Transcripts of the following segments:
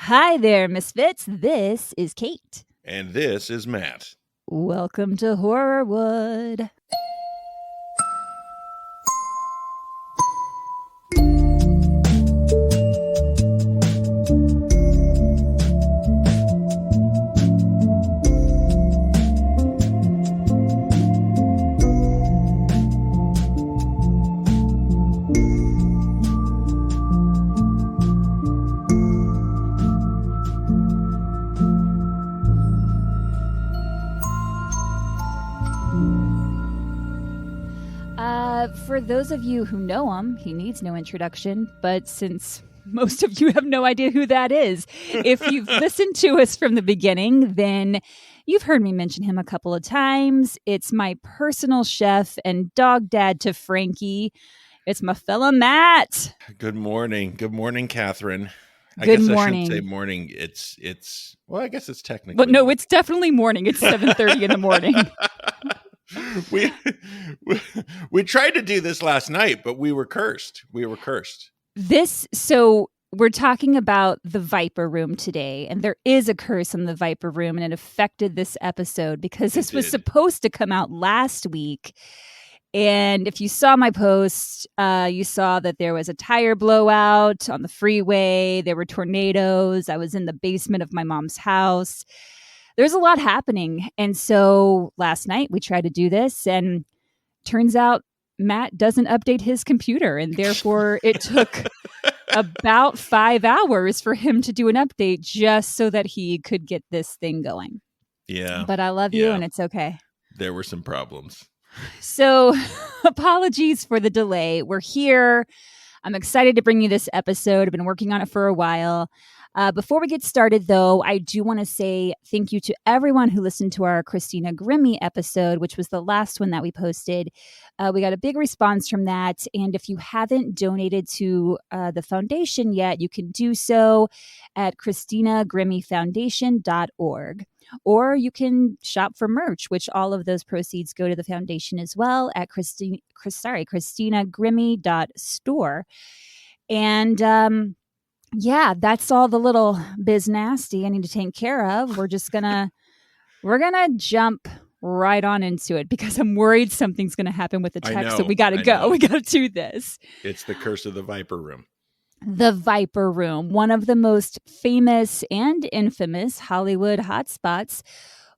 Hi there, Misfits. This is Kate. And this is Matt. Welcome to Horrorwood. For those of you who know him, he needs no introduction, but since most of you have no idea who that is, if you've listened to us from the beginning, then you've heard me mention him a couple of times. It's my personal chef and dog dad to Frankie. It's my fella Matt. Good morning. Good morning, Catherine. Good morning. I shouldn't say morning. It's well, I guess it's technically. But no, it's definitely morning. It's 7:30 in the morning. We tried to do this last night, but we were cursed. So we're talking about the Viper Room today, and there is a curse in the Viper Room, and it affected this episode because this was supposed to come out last week. And if you saw my post, you saw that there was a tire blowout on the freeway. There were tornadoes. I was in the basement of my mom's house. There's a lot happening. And so last night we tried to do this, and turns out Matt doesn't update his computer. And therefore it took about 5 hours for him to do an update just so that he could get this thing going. Yeah. But I love you and it's okay. There were some problems. So apologies for the delay. We're here. I'm excited to bring you this episode. I've been working on it for a while. Before we get started, though, I do want to say thank you to everyone who listened to our Christina Grimmie episode, which was the last one that we posted. We got a big response from that. And if you haven't donated to the foundation yet, you can do so at ChristinaGrimmieFoundation.org. Or you can shop for merch, which all of those proceeds go to the foundation as well at ChristinaGrimmie.store. And yeah, that's all the little biz nasty I need to take care of. We're gonna jump right on into it because I'm worried something's gonna happen with the text. So we gotta go. We gotta do this. It's the curse of the Viper Room. The Viper Room, one of the most famous and infamous Hollywood hotspots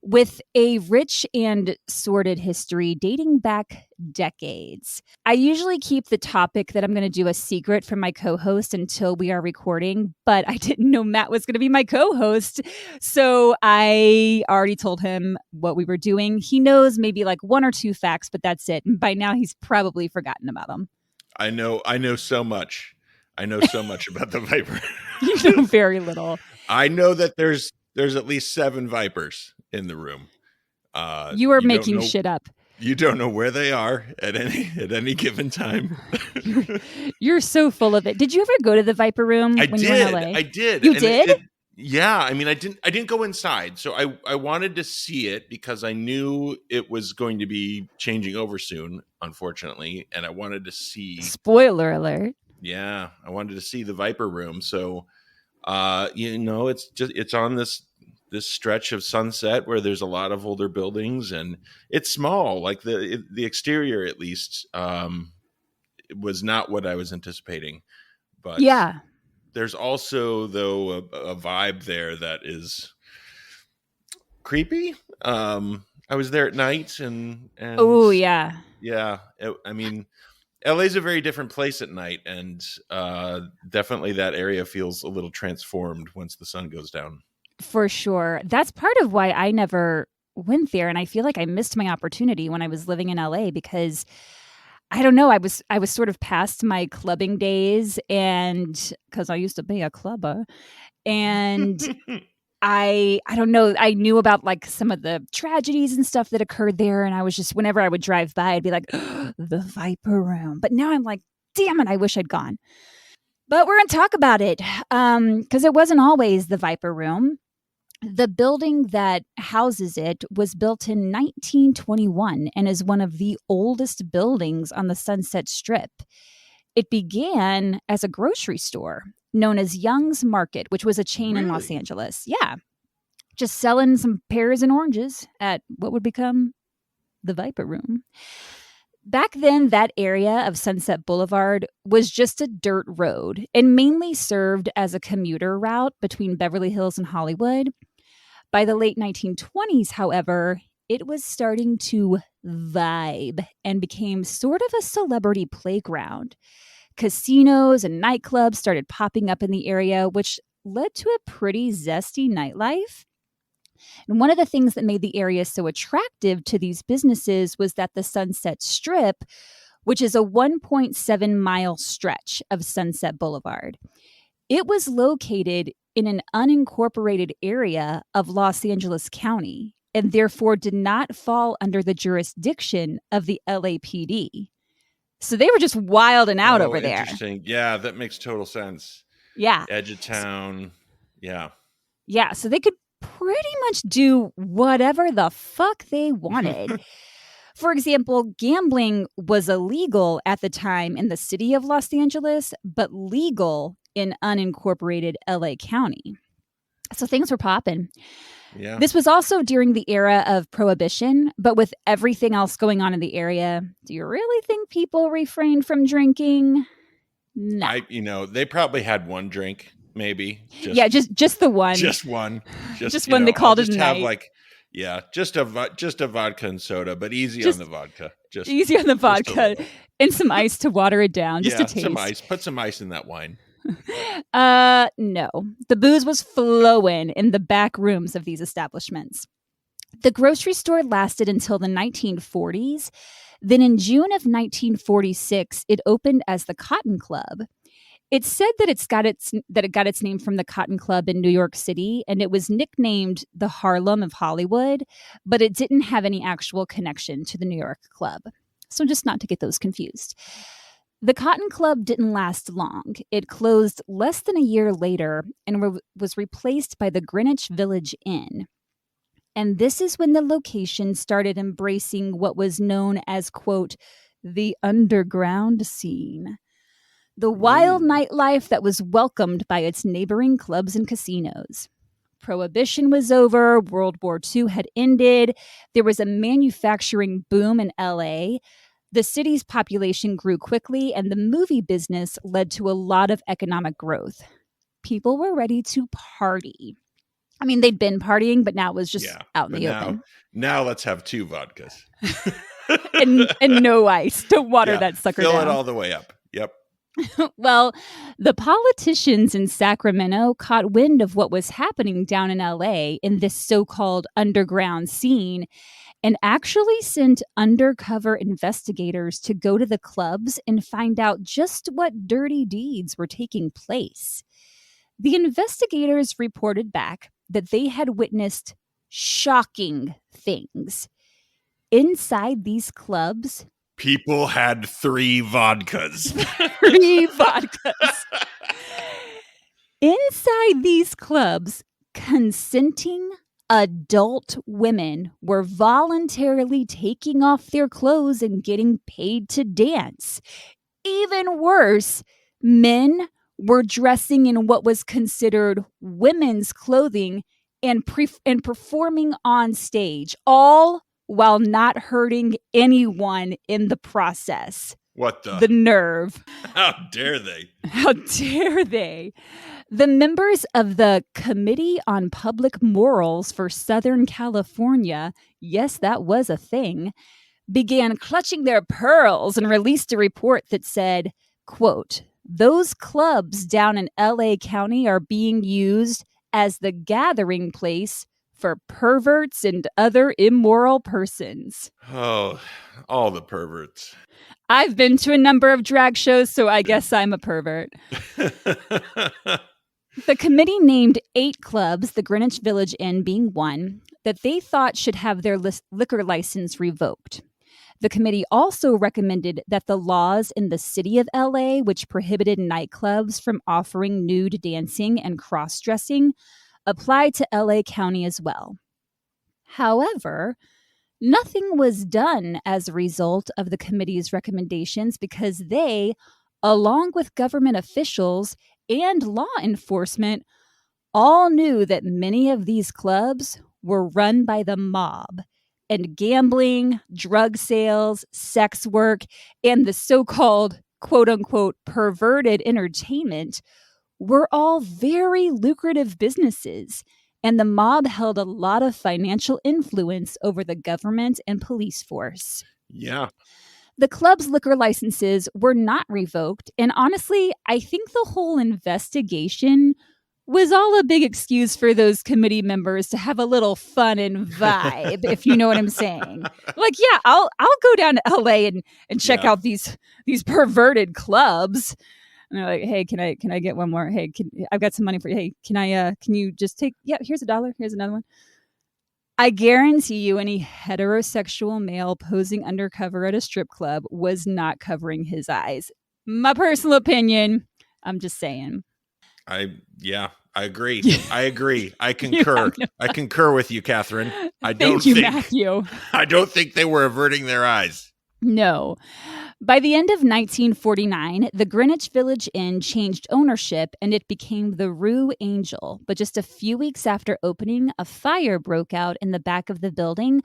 with a rich and sordid history dating back decades. I usually keep the topic that I'm going to do a secret from my co-host until we are recording, but I didn't know Matt was going to be my co-host. So I already told him what we were doing. He knows maybe like one or two facts, but that's it. And by now he's probably forgotten about them. I know so much. I know so much about the Viper. You know very little. I know that there's at least 7 Vipers in the room. You are making shit up. You don't know where they are at any given time. You're so full of it. Did you ever go to the Viper Room when you were in LA? I did. You did? Yeah. I mean, I didn't go inside. So I wanted to see it because I knew it was going to be changing over soon, unfortunately. And I wanted to see. Spoiler alert. Yeah. I wanted to see the Viper Room. So, it's on this stretch of Sunset where there's a lot of older buildings and it's small. Like the exterior, at least, it was not what I was anticipating. But yeah, there's also though a vibe there that is creepy. I was there at night and oh yeah. I mean, LA's a very different place at night, and definitely that area feels a little transformed once the sun goes down. For sure. That's part of why I never went there. And I feel like I missed my opportunity when I was living in LA because I don't know, I was sort of past my clubbing days, and because I used to be a clubber, and I don't know, I knew about like some of the tragedies and stuff that occurred there. And I was just, whenever I would drive by, I'd be like, oh, the Viper Room. But now I'm like, damn it, I wish I'd gone. But we're going to talk about it because it wasn't always the Viper Room. The building that houses it was built in 1921 and is one of the oldest buildings on the Sunset Strip. It began as a grocery store known as Young's Market, which was a chain in Los Really? Angeles. Yeah. Just selling some pears and oranges at what would become the Viper Room. Back then, that area of Sunset Boulevard was just a dirt road and mainly served as a commuter route between Beverly Hills and Hollywood. By the late 1920s, however, it was starting to vibe and became sort of a celebrity playground. Casinos and nightclubs started popping up in the area, which led to a pretty zesty nightlife. And one of the things that made the area so attractive to these businesses was that the Sunset Strip, which is a 1.7-mile stretch of Sunset Boulevard, it was located in an unincorporated area of Los Angeles County and therefore did not fall under the jurisdiction of the LAPD. So they were just wild and out over there. Interesting. Yeah, that makes total sense. Yeah. Edge of town. Yeah. Yeah, so they could pretty much do whatever the fuck they wanted. For example, gambling was illegal at the time in the city of Los Angeles, but legal in unincorporated LA County. So things were popping. Yeah. This was also during the era of Prohibition, but with everything else going on in the area, do you really think people refrained from drinking? No. They probably had one drink, maybe. Just the one. Just one. Just when they called it a night. Just a vodka and soda, but easy on the vodka. Just easy on the vodka and some ice to water it down. Just a taste. Some ice. Put some ice in that wine. No. The booze was flowing in the back rooms of these establishments. The grocery store lasted until the 1940s. Then in June of 1946, it opened as the Cotton Club. It's said that it got its name from the Cotton Club in New York City, and it was nicknamed the Harlem of Hollywood, but it didn't have any actual connection to the New York club. So just not to get those confused. The Cotton Club didn't last long. It closed less than a year later and was replaced by the Greenwich Village Inn. And this is when the location started embracing what was known as, quote, the underground scene. The wild nightlife that was welcomed by its neighboring clubs and casinos. Prohibition was over. World War II had ended. There was a manufacturing boom in LA. The city's population grew quickly, and the movie business led to a lot of economic growth. People were ready to party. I mean, they'd been partying, but now it was just out in the open. Now let's have 2 vodkas. and no ice to water that sucker down. Fill it all the way up. Yep. Well, the politicians in Sacramento caught wind of what was happening down in LA in this so-called underground scene and actually sent undercover investigators to go to the clubs and find out just what dirty deeds were taking place. The investigators reported back that they had witnessed shocking things. Inside these clubs, people had 3 vodkas. 3 vodkas. Inside these clubs, consenting adult women were voluntarily taking off their clothes and getting paid to dance. Even worse, men were dressing in what was considered women's clothing and performing on stage, all while not hurting anyone in the process. What the? The nerve. How dare they? How dare they? The members of the Committee on Public Morals for Southern California, yes, that was a thing, began clutching their pearls and released a report that said, quote, those clubs down in LA County are being used as the gathering place for perverts and other immoral persons. Oh, all the perverts. I've been to a number of drag shows, so I guess I'm a pervert. The committee named 8 clubs, the Greenwich Village Inn being one, that they thought should have their liquor license revoked. The committee also recommended that the laws in the city of LA, which prohibited nightclubs from offering nude dancing and cross-dressing, apply to LA County as well. However, nothing was done as a result of the committee's recommendations because they, along with government officials and law enforcement all knew that many of these clubs were run by the mob, and gambling, drug sales, sex work, and the so-called quote-unquote perverted entertainment were all very lucrative businesses, and the mob held a lot of financial influence over the government and police force. Yeah. The club's liquor licenses were not revoked, and honestly, I think the whole investigation was all a big excuse for those committee members to have a little fun and vibe, if you know what I'm saying. Like, yeah, I'll go down to LA and check out these perverted clubs. And they're like, hey, can I get one more? Hey, I've got some money for you. Hey, can you just take, here's $1. Here's another one. I guarantee you any heterosexual male posing undercover at a strip club was not covering his eyes. My personal opinion. I'm just saying. I agree. I concur. I concur with you, Catherine. Thank you, Matthew. I don't think they were averting their eyes. No. By the end of 1949, the Greenwich Village Inn changed ownership and it became the Rue Angel. But just a few weeks after opening, a fire broke out in the back of the building,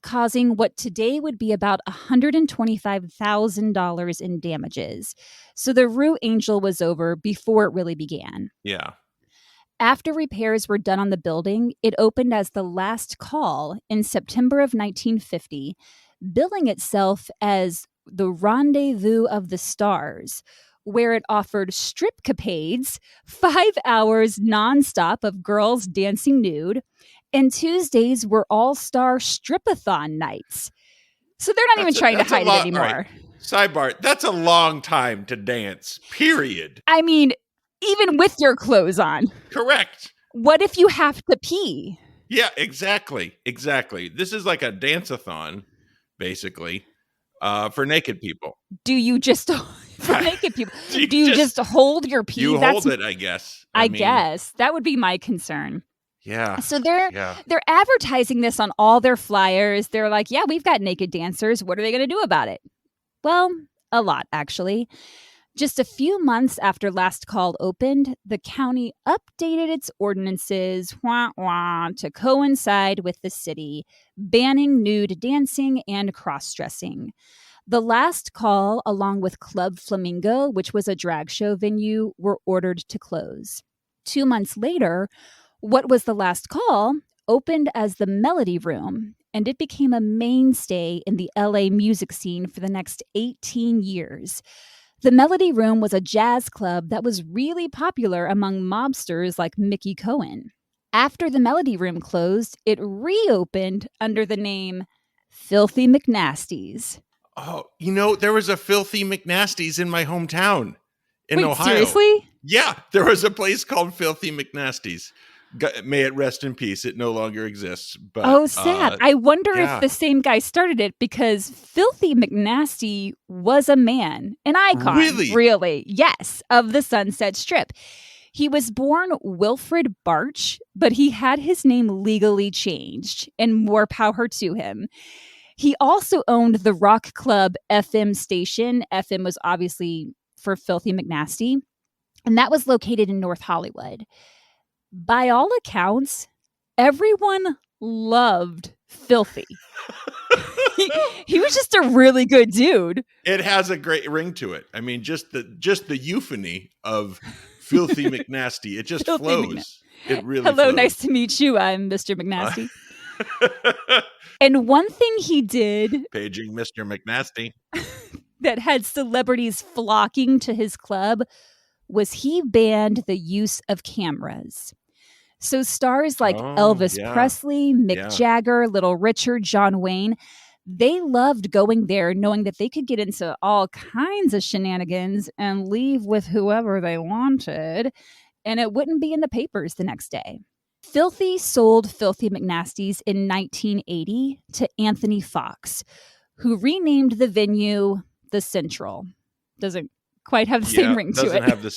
causing what today would be about $125,000 in damages. So the Rue Angel was over before it really began. Yeah. After repairs were done on the building, it opened as the Last Call in September of 1950, billing itself as the Rendezvous of the Stars, where it offered stripcapades, 5 hours nonstop of girls dancing nude, and Tuesdays were all-star stripathon nights. So they're not even trying to hide it anymore. Right. Sidebar, that's a long time to dance, period. I mean, even with your clothes on. Correct. What if you have to pee? Yeah, exactly. This is like a dance-a-thon, basically. For naked people. Do you just for naked people? Do you just hold your pee? You hold it, I guess. I guess that would be my concern. Yeah. So they're advertising this on all their flyers. They're like, yeah, we've got naked dancers. What are they going to do about it? Well, a lot, actually. Just a few months after Last Call opened, the county updated its ordinances to coincide with the city, banning nude dancing and cross-dressing. The Last Call, along with Club Flamingo, which was a drag show venue, were ordered to close. 2 months later, what was the Last Call opened as the Melody Room, and it became a mainstay in the LA music scene for the next 18 years. The Melody Room was a jazz club that was really popular among mobsters like Mickey Cohen. After the Melody Room closed, it reopened under the name Filthy McNasty's. Oh, there was a Filthy McNasty's in my hometown in Ohio. Seriously? Yeah, there was a place called Filthy McNasty's. May it rest in peace. It no longer exists. But sad. I wonder if the same guy started it, because Filthy McNasty was a man, an icon. Really? Yes, of the Sunset Strip. He was born Wilfred Barch, but he had his name legally changed, and more power to him. He also owned the rock club FM station. FM was obviously for Filthy McNasty, and that was located in North Hollywood. By all accounts, everyone loved Filthy. he was just a really good dude. It has a great ring to it. I mean, just the euphony of Filthy McNasty. It just flows. It really Hello, flows. Nice to meet you. I'm Mr. McNasty. And one thing he did, paging Mr. McNasty, that had celebrities flocking to his club was he banned the use of cameras. So stars like Elvis Presley, Mick Jagger, Little Richard, John Wayne, they loved going there knowing that they could get into all kinds of shenanigans and leave with whoever they wanted, and it wouldn't be in the papers the next day. Filthy sold Filthy McNasty's in 1980 to Anthony Fox, who renamed the venue the Central. Doesn't quite have the same ring to it. Doesn't have the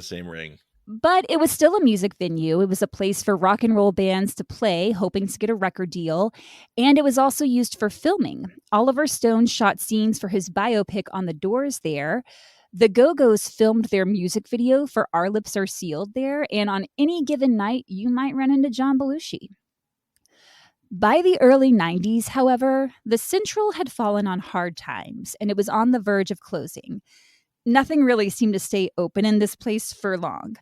same ring. But it was still a music venue. It was a place for rock and roll bands to play, hoping to get a record deal. And it was also used for filming. Oliver Stone shot scenes for his biopic on the Doors there. The Go-Go's filmed their music video for Our Lips Are Sealed there, and on any given night, you might run into John Belushi. By the early 90s, however, the Central had fallen on hard times, and it was on the verge of closing. Nothing really seemed to stay open in this place for long.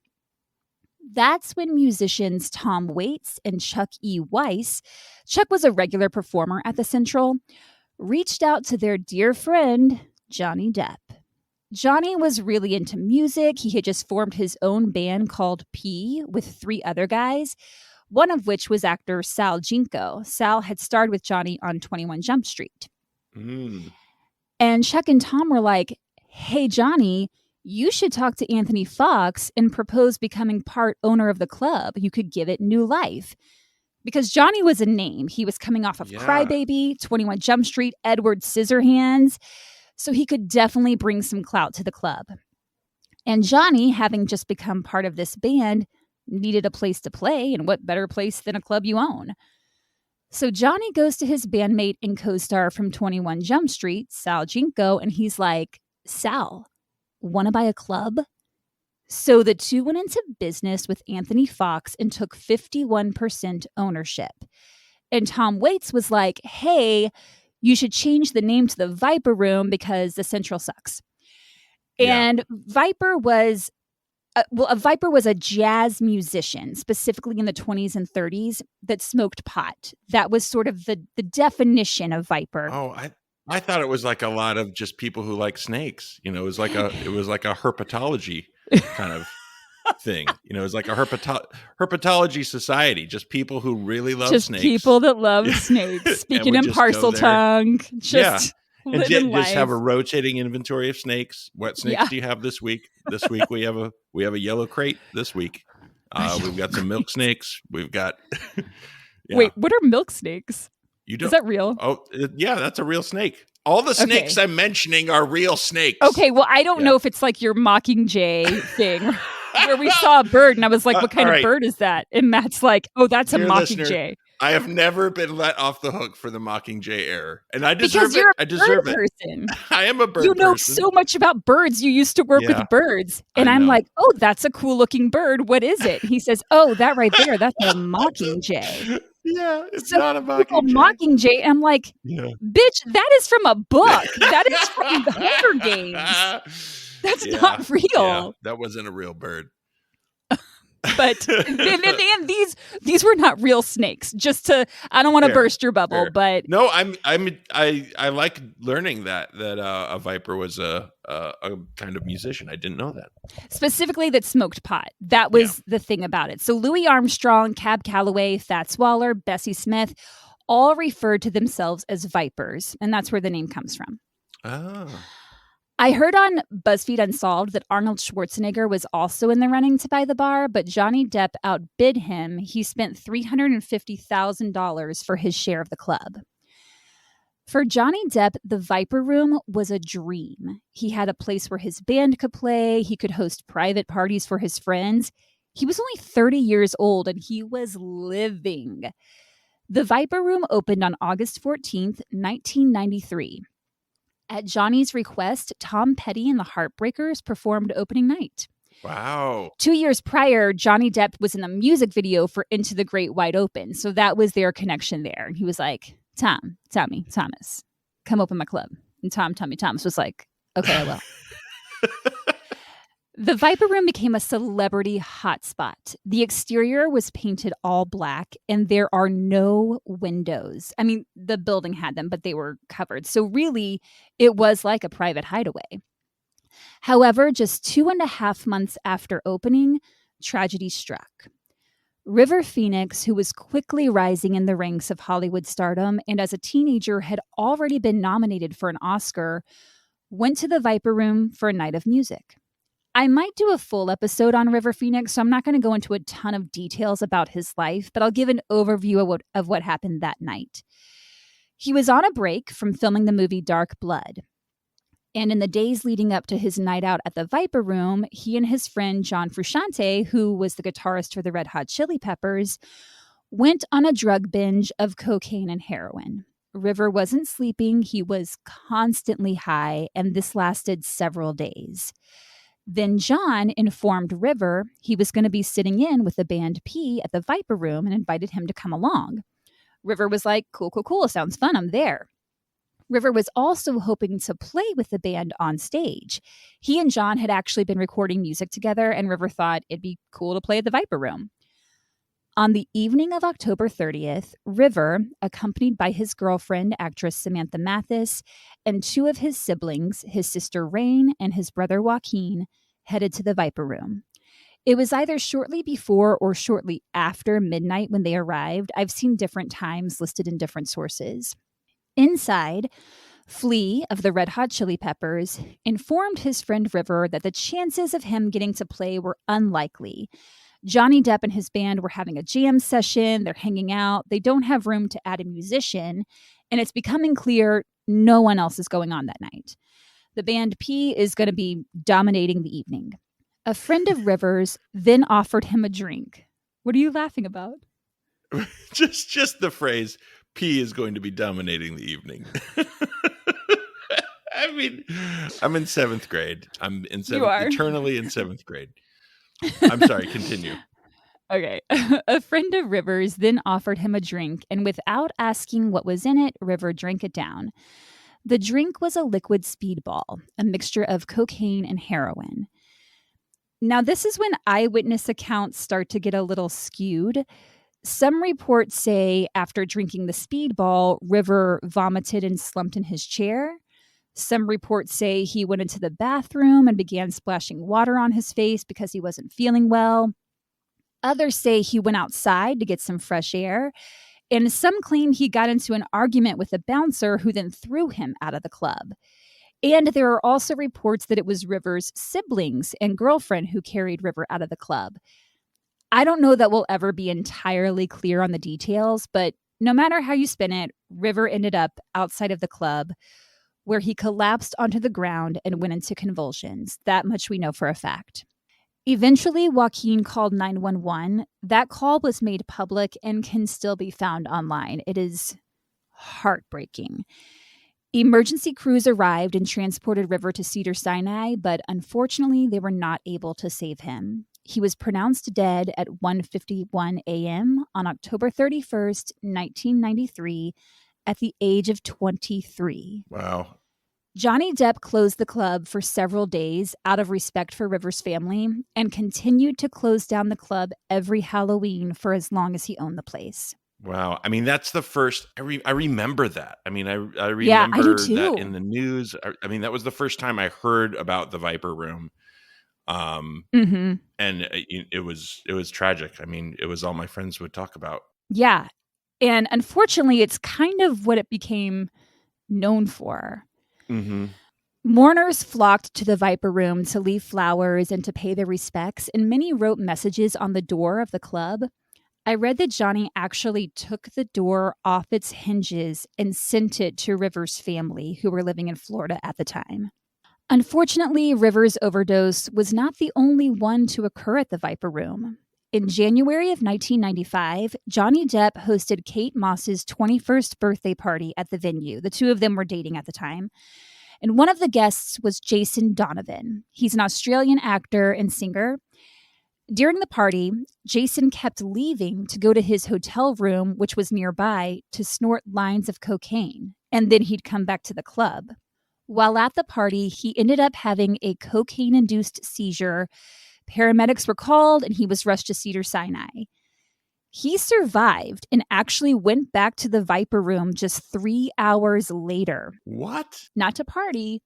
That's when musicians Tom Waits and Chuck E. Weiss, Chuck was a regular performer at the Central, reached out to their dear friend, Johnny Depp. Johnny was really into music. He had just formed his own band called P with 3 other guys, one of which was actor Sal Jinko. Sal had starred with Johnny on 21 Jump Street. And Chuck and Tom were like, hey, Johnny, you should talk to Anthony Fox and propose becoming part owner of the club. You could give it new life. Because Johnny was a name. He was coming off of Crybaby, 21 Jump Street, Edward Scissorhands. So he could definitely bring some clout to the club. And Johnny, having just become part of this band, needed a place to play. And what better place than a club you own? So Johnny goes to his bandmate and co-star from 21 Jump Street, Sal Jinko, and he's like, Sal, want to buy a club? So the two went into business with Anthony Fox and took 51% ownership. And Tom Waits was like, hey, you should change the name to the Viper Room because the Central sucks. And Viper was, a Viper was a jazz musician, specifically in the 20s and 30s, that smoked pot. That was sort of the definition of Viper. Oh, I thought it was like a lot of just people who like snakes. You know, it was like a herpetology kind of thing. You know, it was like a herpetology society, just people who really love snakes. Just people that love snakes, speaking in parcel tongue. Just and just have a rotating inventory of snakes. What snakes do you have this week? This week we have a yellow crate. This week we've got some milk snakes. We've got. Wait, what are milk snakes? Is that real? Oh, yeah, that's a real snake. All the snakes I'm mentioning are real snakes. Okay, well, I don't know if it's like your Mockingjay thing where we saw a bird and I was like, what kind of bird is that? And Matt's like, oh, that's a Mockingjay. Listener, I have never been let off the hook for the Mockingjay error. And I deserve because you're it. I deserve it. Person. I am a bird person. You know so much about birds. You used to work with birds. And I'm like, oh, that's a cool looking bird. What is it? He says, oh, that right there, that's a Mockingjay. Yeah, it's not a Mockingjay. Mockingjay. I'm like, bitch, that is from a book. That is from the Hunger Games. That's not real. Yeah, that wasn't a real bird. But and these were not real snakes. Just to, I don't want to burst your bubble, but no, I like learning that a Viper was a kind of musician. I didn't know that. Specifically, that smoked pot. That was the thing about it. So Louis Armstrong, Cab Calloway, Fats Waller, Bessie Smith, all referred to themselves as Vipers, and that's where the name comes from. Oh. I heard on BuzzFeed Unsolved that Arnold Schwarzenegger was also in the running to buy the bar, but Johnny Depp outbid him. He spent $350,000 for his share of the club. For Johnny Depp, the Viper Room was a dream. He had a place where his band could play. He could host private parties for his friends. He was only 30 years old and he was living. The Viper Room opened on August 14th, 1993. At Johnny's request, Tom Petty and the Heartbreakers performed opening night. Wow. 2 years prior, Johnny Depp was in the music video for Into the Great Wide Open. So that was their connection there. And he was like, Thomas, come open my club. And Thomas was like, okay, I will. The Viper Room became a celebrity hotspot. The exterior was painted all black, and there are no windows. I mean, the building had them, but they were covered. So really, it was like a private hideaway. However, just 2.5 months after opening, tragedy struck. River Phoenix, who was quickly rising in the ranks of Hollywood stardom and as a teenager had already been nominated for an Oscar, went to the Viper Room for a night of music. I might do a full episode on River Phoenix, so I'm not going to go into a ton of details about his life, but I'll give an overview of what happened that night. He was on a break from filming the movie Dark Blood. And in the days leading up to his night out at the Viper Room, he and his friend John Frusciante, who was the guitarist for the Red Hot Chili Peppers, went on a drug binge of cocaine and heroin. River wasn't sleeping, he was constantly high, and this lasted several days. Then John informed River he was going to be sitting in with the band P at the Viper Room and invited him to come along. River was like, cool, cool, cool. Sounds fun. I'm there. River was also hoping to play with the band on stage. He and John had actually been recording music together, and River thought it'd be cool to play at the Viper Room. On the evening of October 30th, River, accompanied by his girlfriend, actress Samantha Mathis, and two of his siblings, his sister Rain and his brother Joaquin, headed to the Viper Room. It was either shortly before or shortly after midnight when they arrived. I've seen different times listed in different sources. Inside, Flea of the Red Hot Chili Peppers informed his friend River that the chances of him getting to play were unlikely. Johnny Depp and his band were having a jam session. They're hanging out. They don't have room to add a musician, and it's becoming clear no one else is going on that night. The band P is going to be dominating the evening. A friend of Rivers then offered him a drink. What are you laughing about? just the phrase P is going to be dominating the evening. I mean, I'm in 7th grade. I'm in eternally in 7th grade. I'm sorry, continue. Okay. A friend of Rivers then offered him a drink, and without asking what was in it, River drank it down. The drink was a liquid speedball, a mixture of cocaine and heroin. Now, this is when eyewitness accounts start to get a little skewed. Some reports say after drinking the speedball, River vomited and slumped in his chair. Some reports say he went into the bathroom and began splashing water on his face because he wasn't feeling well. Others say he went outside to get some fresh air. And some claim he got into an argument with a bouncer who then threw him out of the club. And there are also reports that it was River's siblings and girlfriend who carried River out of the club. I don't know that we'll ever be entirely clear on the details, but no matter how you spin it, River ended up outside of the club where he collapsed onto the ground and went into convulsions. That much we know for a fact. Eventually, Joaquin called 911. That call was made public and can still be found online. It is heartbreaking. Emergency crews arrived and transported River to Cedars-Sinai, but unfortunately, they were not able to save him. He was pronounced dead at 1:51 a.m. on October 31st, 1993, at the age of 23. Wow. Johnny Depp closed the club for several days out of respect for River's family and continued to close down the club every Halloween for as long as he owned the place. Wow. I mean, that's the first, I remember that. I mean, I remember I do too. that in the news. I mean, that was the first time I heard about the Viper Room. And it was tragic. I mean, it was all my friends would talk about. Yeah. And unfortunately, it's kind of what it became known for. Mm-hmm. Mourners flocked to the Viper Room to leave flowers and to pay their respects, and many wrote messages on the door of the club. I read that Johnny actually took the door off its hinges and sent it to River's family, who were living in Florida at the time. Unfortunately, River's overdose was not the only one to occur at the Viper Room. In January of 1995, Johnny Depp hosted Kate Moss's 21st birthday party at the venue. The two of them were dating at the time. And one of the guests was Jason Donovan. He's an Australian actor and singer. During the party, Jason kept leaving to go to his hotel room, which was nearby, to snort lines of cocaine. And then he'd come back to the club. While at the party, he ended up having a cocaine-induced seizure. Paramedics were called, and he was rushed to Cedars-Sinai. He survived and actually went back to the Viper Room just 3 hours later. What? Not to party,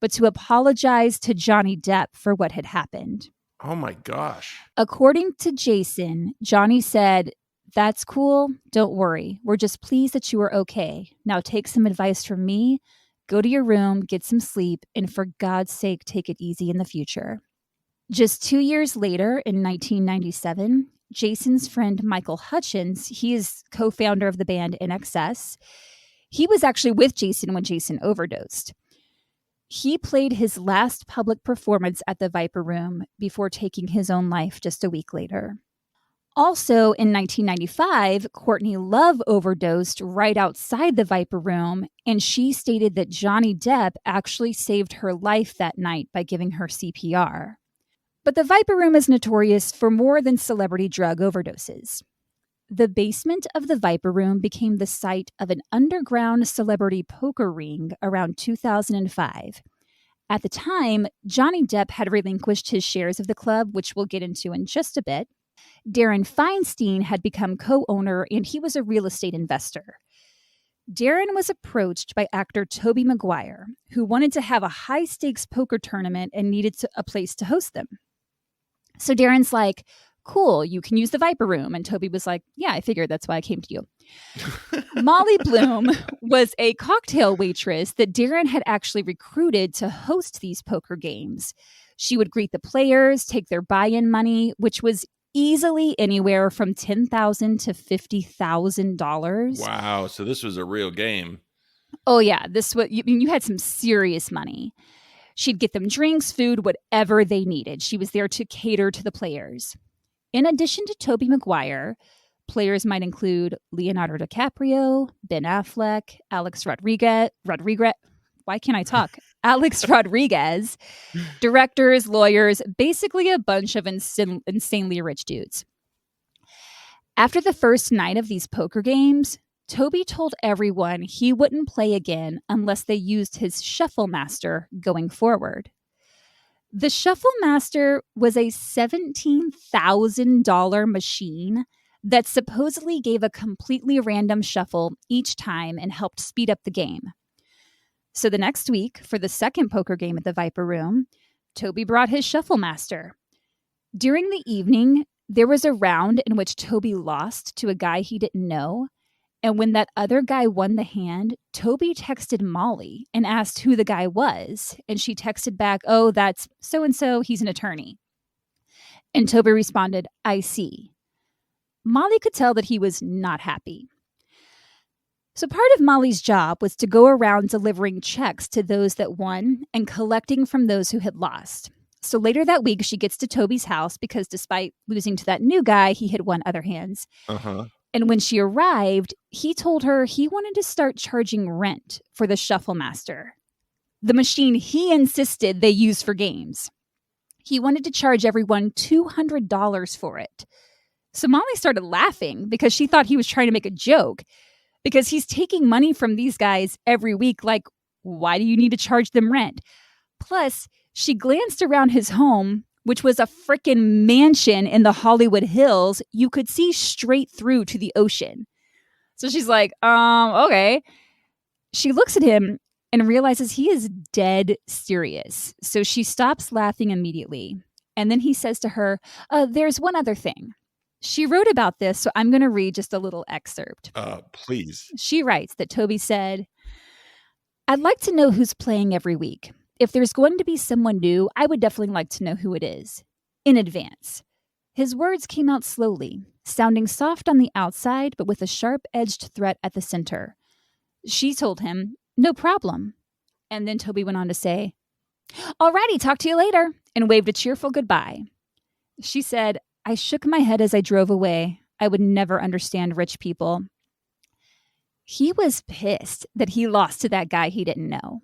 but to apologize to Johnny Depp for what had happened. Oh my gosh. According to Jason, Johnny said, "That's cool. Don't worry. We're just pleased that you are okay. Now take some advice from me. Go to your room, get some sleep, and for God's sake, take it easy in the future." Just 2 years later, in 1997, Jason's friend Michael Hutchins, he is co-founder of the band INXS. He was actually with Jason when Jason overdosed. He played his last public performance at the Viper Room before taking his own life just a week later. Also in 1995, Courtney Love overdosed right outside the Viper Room, and she stated that Johnny Depp actually saved her life that night by giving her CPR. But the Viper Room is notorious for more than celebrity drug overdoses. The basement of the Viper Room became the site of an underground celebrity poker ring around 2005. At the time, Johnny Depp had relinquished his shares of the club, which we'll get into in just a bit. Darren Feinstein had become co-owner, and he was a real estate investor. Darren was approached by actor Tobey Maguire, who wanted to have a high-stakes poker tournament and needed a place to host them. So Darren's like, cool, you can use the Viper Room. And Tobey was like, yeah, I figured, that's why I came to you. Molly Bloom was a cocktail waitress that Darren had actually recruited to host these poker games. She would greet the players, take their buy-in money, which was easily anywhere from $10,000 to $50,000. Wow, so this was a real game. Oh yeah, you had some serious money. She'd get them drinks, food, whatever they needed. She was there to cater to the players. In addition to Tobey Maguire, players might include Leonardo DiCaprio, Ben Affleck, Alex Rodriguez. Why can't I talk? Alex Rodriguez, directors, lawyers, basically a bunch of insanely rich dudes. After the first night of these poker games, Tobey told everyone he wouldn't play again unless they used his Shuffle Master going forward. The Shuffle Master was a $17,000 machine that supposedly gave a completely random shuffle each time and helped speed up the game. So the next week, for the second poker game at the Viper Room, Tobey brought his Shuffle Master. During the evening, there was a round in which Tobey lost to a guy he didn't know. And when that other guy won the hand, Tobey texted Molly and asked who the guy was. And she texted back, oh, that's so-and-so, he's an attorney. And Tobey responded, I see. Molly could tell that he was not happy. So part of Molly's job was to go around delivering checks to those that won and collecting from those who had lost. So later that week, she gets to Tobey's house because despite losing to that new guy, he had won other hands. Uh-huh. And when she arrived, he told her he wanted to start charging rent for the Shuffle Master, the machine he insisted they use for games. He wanted to charge everyone $200 for it. So Molly started laughing because she thought he was trying to make a joke because he's taking money from these guys every week. Like, why do you need to charge them rent? Plus, she glanced around his home, which was a frickin' mansion in the Hollywood Hills. You could see straight through to the ocean. So she's like, okay. She looks at him and realizes he is dead serious. So she stops laughing immediately. And then he says to her, there's one other thing. She wrote about this, so I'm going to read just a little excerpt. Please. She writes that Tobey said, I'd like to know who's playing every week. If there's going to be someone new, I would definitely like to know who it is. In advance. His words came out slowly, sounding soft on the outside, but with a sharp-edged threat at the center. She told him, no problem. And then Tobey went on to say, alrighty, talk to you later, and waved a cheerful goodbye. She said, I shook my head as I drove away. I would never understand rich people. He was pissed that he lost to that guy he didn't know.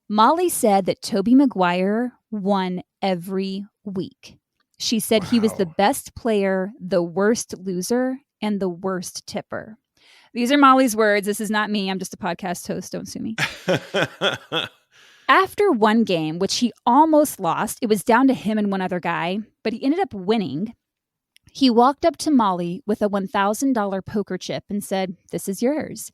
Molly said that Tobey Maguire won every week. She said he was the best player, the worst loser, and the worst tipper. These are Molly's words. This is not me. I'm just a podcast host. Don't sue me. After one game, which he almost lost, it was down to him and one other guy, but he ended up winning. He walked up to Molly with a $1,000 poker chip and said, this is yours.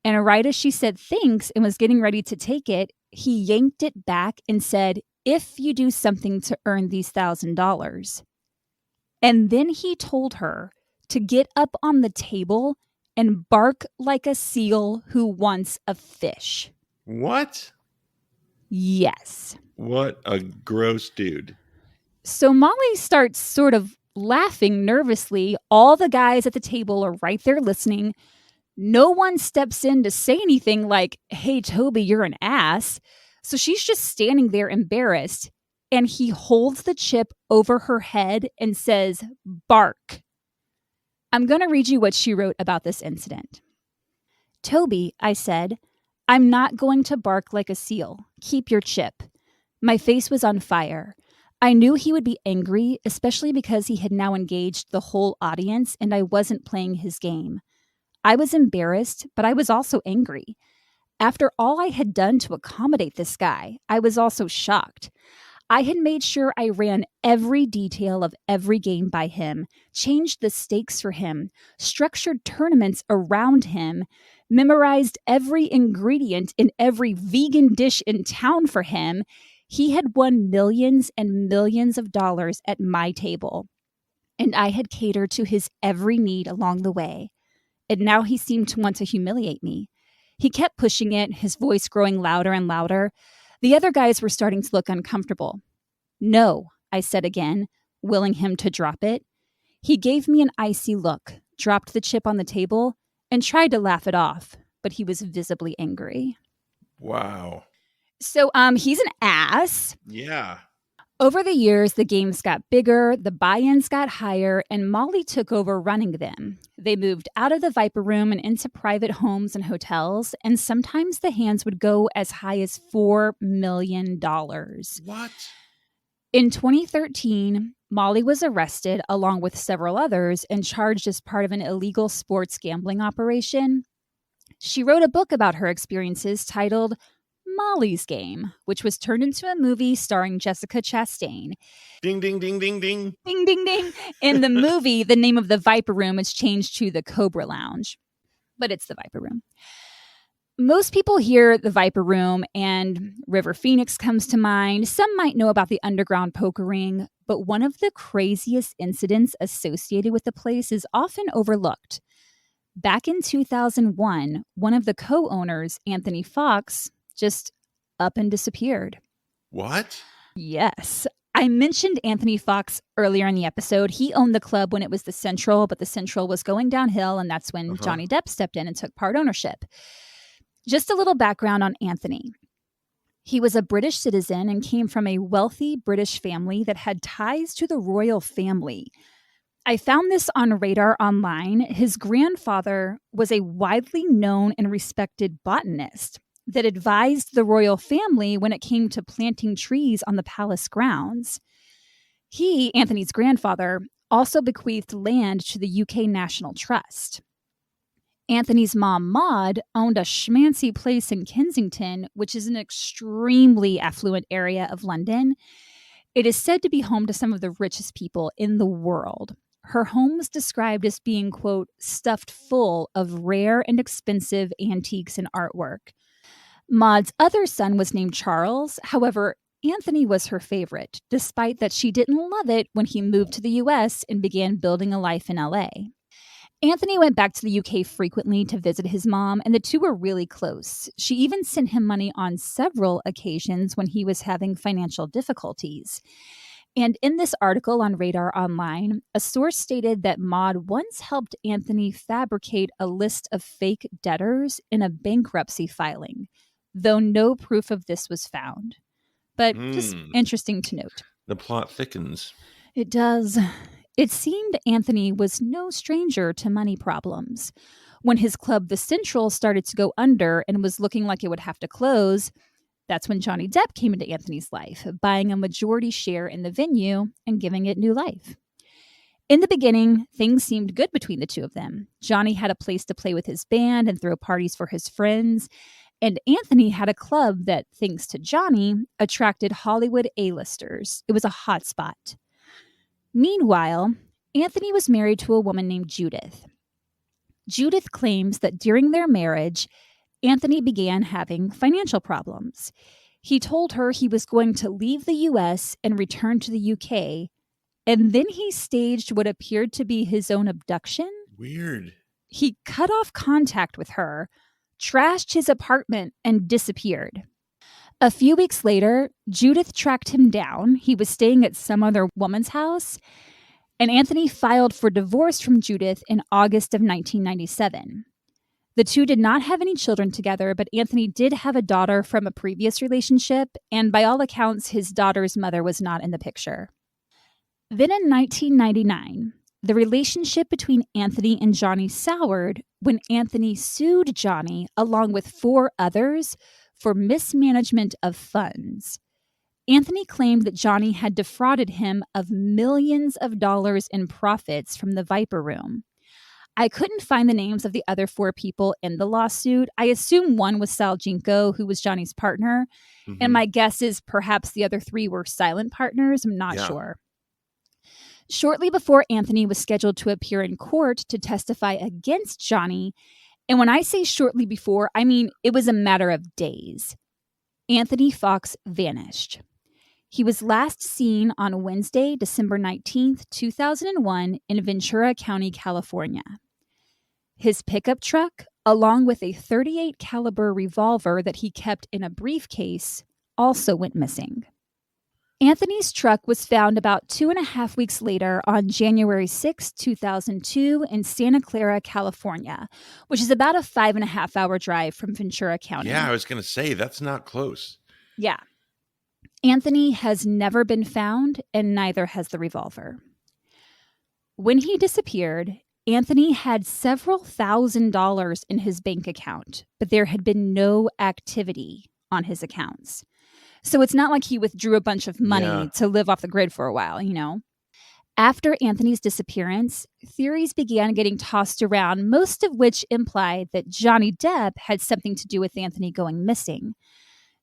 And right as she said thanks and was getting ready to take it, he yanked it back and said, if you do something to earn these $1,000. And then he told her to get up on the table and bark like a seal who wants a fish. What? Yes. What a gross dude. So Molly starts sort of laughing nervously. All the guys at the table are right there listening. No one steps in to say anything like, hey, Tobey, you're an ass. So she's just standing there embarrassed. And he holds the chip over her head and says, bark. I'm going to read you what she wrote about this incident. Toby, I said, I'm not going to bark like a seal. Keep your chip. My face was on fire. I knew he would be angry, especially because he had now engaged the whole audience and I wasn't playing his game. I was embarrassed, but I was also angry. After all I had done to accommodate this guy, I was also shocked. I had made sure I ran every detail of every game by him, changed the stakes for him, structured tournaments around him, memorized every ingredient in every vegan dish in town for him. He had won millions and millions of dollars at my table, and I had catered to his every need along the way. And now he seemed to want to humiliate me. He kept pushing it, his voice growing louder and louder. The other guys were starting to look uncomfortable. No, I said again, willing him to drop it. He gave me an icy look, dropped the chip on the table, and tried to laugh it off, but he was visibly angry. Wow. So he's an ass. Yeah. Over the years, the games got bigger, the buy-ins got higher, and Molly took over running them. They moved out of the Viper Room and into private homes and hotels, and sometimes the hands would go as high as $4 million. What? In 2013, Molly was arrested along with several others and charged as part of an illegal sports gambling operation. She wrote a book about her experiences titled Molly's Game, which was turned into a movie starring Jessica Chastain. Ding, ding, ding, ding, ding. Ding, ding, ding. In the movie, the name of the Viper Room is changed to the Cobra Lounge, but it's the Viper Room. Most people hear the Viper Room and River Phoenix comes to mind. Some might know about the underground poker ring, but one of the craziest incidents associated with the place is often overlooked. Back in 2001, one of the co-owners, Anthony Fox, just up and disappeared. What? Yes. I mentioned Anthony Fox earlier in the episode. He owned the club when it was the Central, but the Central was going downhill, and that's when Johnny Depp stepped in and took part ownership. Just a little background on Anthony. He was a British citizen and came from a wealthy British family that had ties to the royal family. I found this on Radar Online. His grandfather was a widely known and respected botanist that advised the royal family when it came to planting trees on the palace grounds. He, Anthony's grandfather, also bequeathed land to the UK National Trust. Anthony's mom, Maud, owned a schmancy place in Kensington, which is an extremely affluent area of London. It is said to be home to some of the richest people in the world. Her home was described as being, quote, stuffed full of rare and expensive antiques and artwork. Maud's other son was named Charles. However, Anthony was her favorite, despite that she didn't love it when he moved to the US and began building a life in LA. Anthony went back to the UK frequently to visit his mom, and the two were really close. She even sent him money on several occasions when he was having financial difficulties. And in this article on Radar Online, a source stated that Maud once helped Anthony fabricate a list of fake debtors in a bankruptcy filing, though no proof of this was found. But just interesting to note. The plot thickens. It does. It seemed Anthony was no stranger to money problems. When his club, The Central, started to go under and was looking like it would have to close, that's when Johnny Depp came into Anthony's life, buying a majority share in the venue and giving it new life. In the beginning, things seemed good between the two of them. Johnny had a place to play with his band and throw parties for his friends, and Anthony had a club that, thanks to Johnny, attracted Hollywood A-listers. It was a hot spot. Meanwhile, Anthony was married to a woman named Judith. Judith claims that during their marriage, Anthony began having financial problems. He told her he was going to leave the US and return to the UK, and then he staged what appeared to be his own abduction. Weird. He cut off contact with her, trashed his apartment, and disappeared. A few weeks later, Judith tracked him down. He was staying at some other woman's house, and Anthony filed for divorce from Judith in August of 1997. The two did not have any children together, but Anthony did have a daughter from a previous relationship, and by all accounts, his daughter's mother was not in the picture. Then in 1999, The relationship between Anthony and Johnny soured when Anthony sued Johnny along with 4 others for mismanagement of funds. Anthony claimed that Johnny had defrauded him of millions of dollars in profits from the Viper Room. I couldn't find the names of the other 4 people in the lawsuit. I assume one was Sal Jinko, who was Johnny's partner. And my guess is perhaps the other 3 were silent partners. I'm not sure. Shortly before Anthony was scheduled to appear in court to testify against Johnny, and when I say shortly before, I mean it was a matter of days, Anthony Fox vanished. He was last seen on Wednesday, December 19th, 2001 in Ventura County, California. His pickup truck, along with a .38 caliber revolver that he kept in a briefcase, also went missing. Anthony's truck was found about 2.5 weeks later on January 6, 2002 in Santa Clara, California, which is about a 5.5-hour drive from Ventura County. Yeah, I was going to say, that's not close. Yeah. Anthony has never been found, and neither has the revolver. When he disappeared, Anthony had several $1,000s in his bank account, but there had been no activity on his accounts. So it's not like he withdrew a bunch of money to live off the grid for a while, you know? After Anthony's disappearance, theories began getting tossed around, most of which implied that Johnny Depp had something to do with Anthony going missing.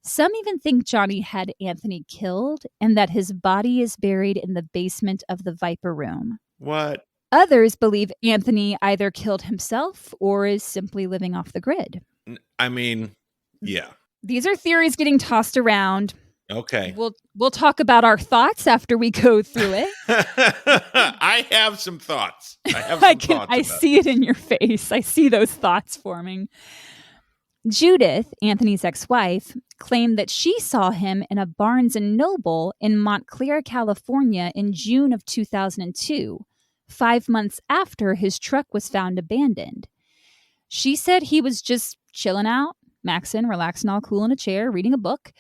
Some even think Johnny had Anthony killed and that his body is buried in the basement of the Viper Room. What? Others believe Anthony either killed himself or is simply living off the grid. I mean, yeah. These are theories getting tossed around. Okay. We'll talk about our thoughts after we go through it. I have some thoughts. I see it in your face. I see those thoughts forming. Judith, Anthony's ex-wife, claimed that she saw him in a Barnes & Noble in Montclair, California in June of 2002, 5 months after his truck was found abandoned. She said he was just chilling out, maxing, relaxing all cool in a chair, reading a book.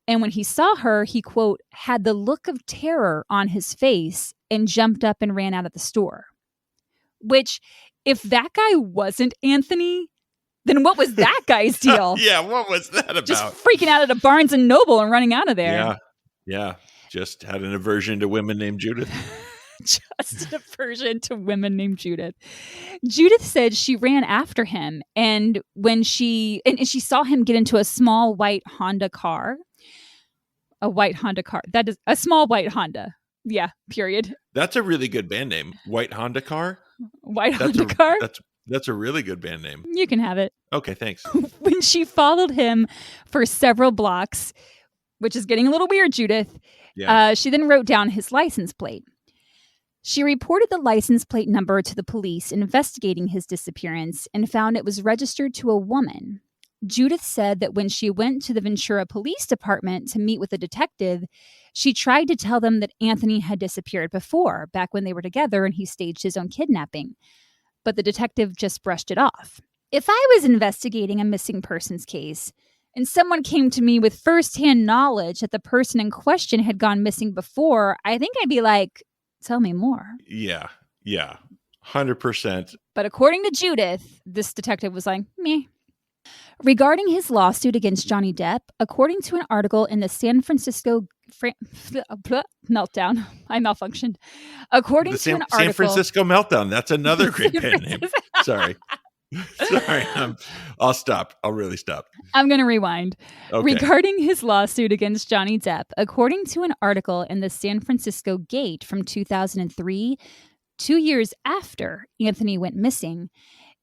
And when he saw her, he, quote, had the look of terror on his face and jumped up and ran out of the store. Which, if that guy wasn't Anthony, then what was that guy's deal? Yeah, what was that about? Just freaking out at a Barnes & Noble and running out of there. Yeah. Just had an aversion to women named Judith. Just an aversion to women named Judith. Judith said she ran after him, and when she saw him get into a small white Honda car. A white Honda car. That is a small white Honda. Yeah, period. That's a really good band name. White Honda car? Honda car? That's a really good band name. You can have it. Okay, thanks. When she followed him for several blocks, which is getting a little weird, Judith, she then wrote down his license plate. She reported the license plate number to the police investigating his disappearance and found it was registered to a woman. Judith said that when she went to the Ventura Police Department to meet with a detective, she tried to tell them that Anthony had disappeared before, back when they were together and he staged his own kidnapping. But the detective just brushed it off. If I was investigating a missing persons case and someone came to me with firsthand knowledge that the person in question had gone missing before, I think I'd be like, tell me more. Yeah. 100%. But according to Judith, this detective was like, meh. Regarding his lawsuit against Johnny Depp, according to an article in the San Francisco Meltdown, I malfunctioned. According to an article, San Francisco Meltdown. That's another great band name. Sorry. I'll stop. I'll really stop. I'm going to rewind. Okay. Regarding his lawsuit against Johnny Depp, according to an article in the San Francisco Gate from 2003, 2 years after Anthony went missing,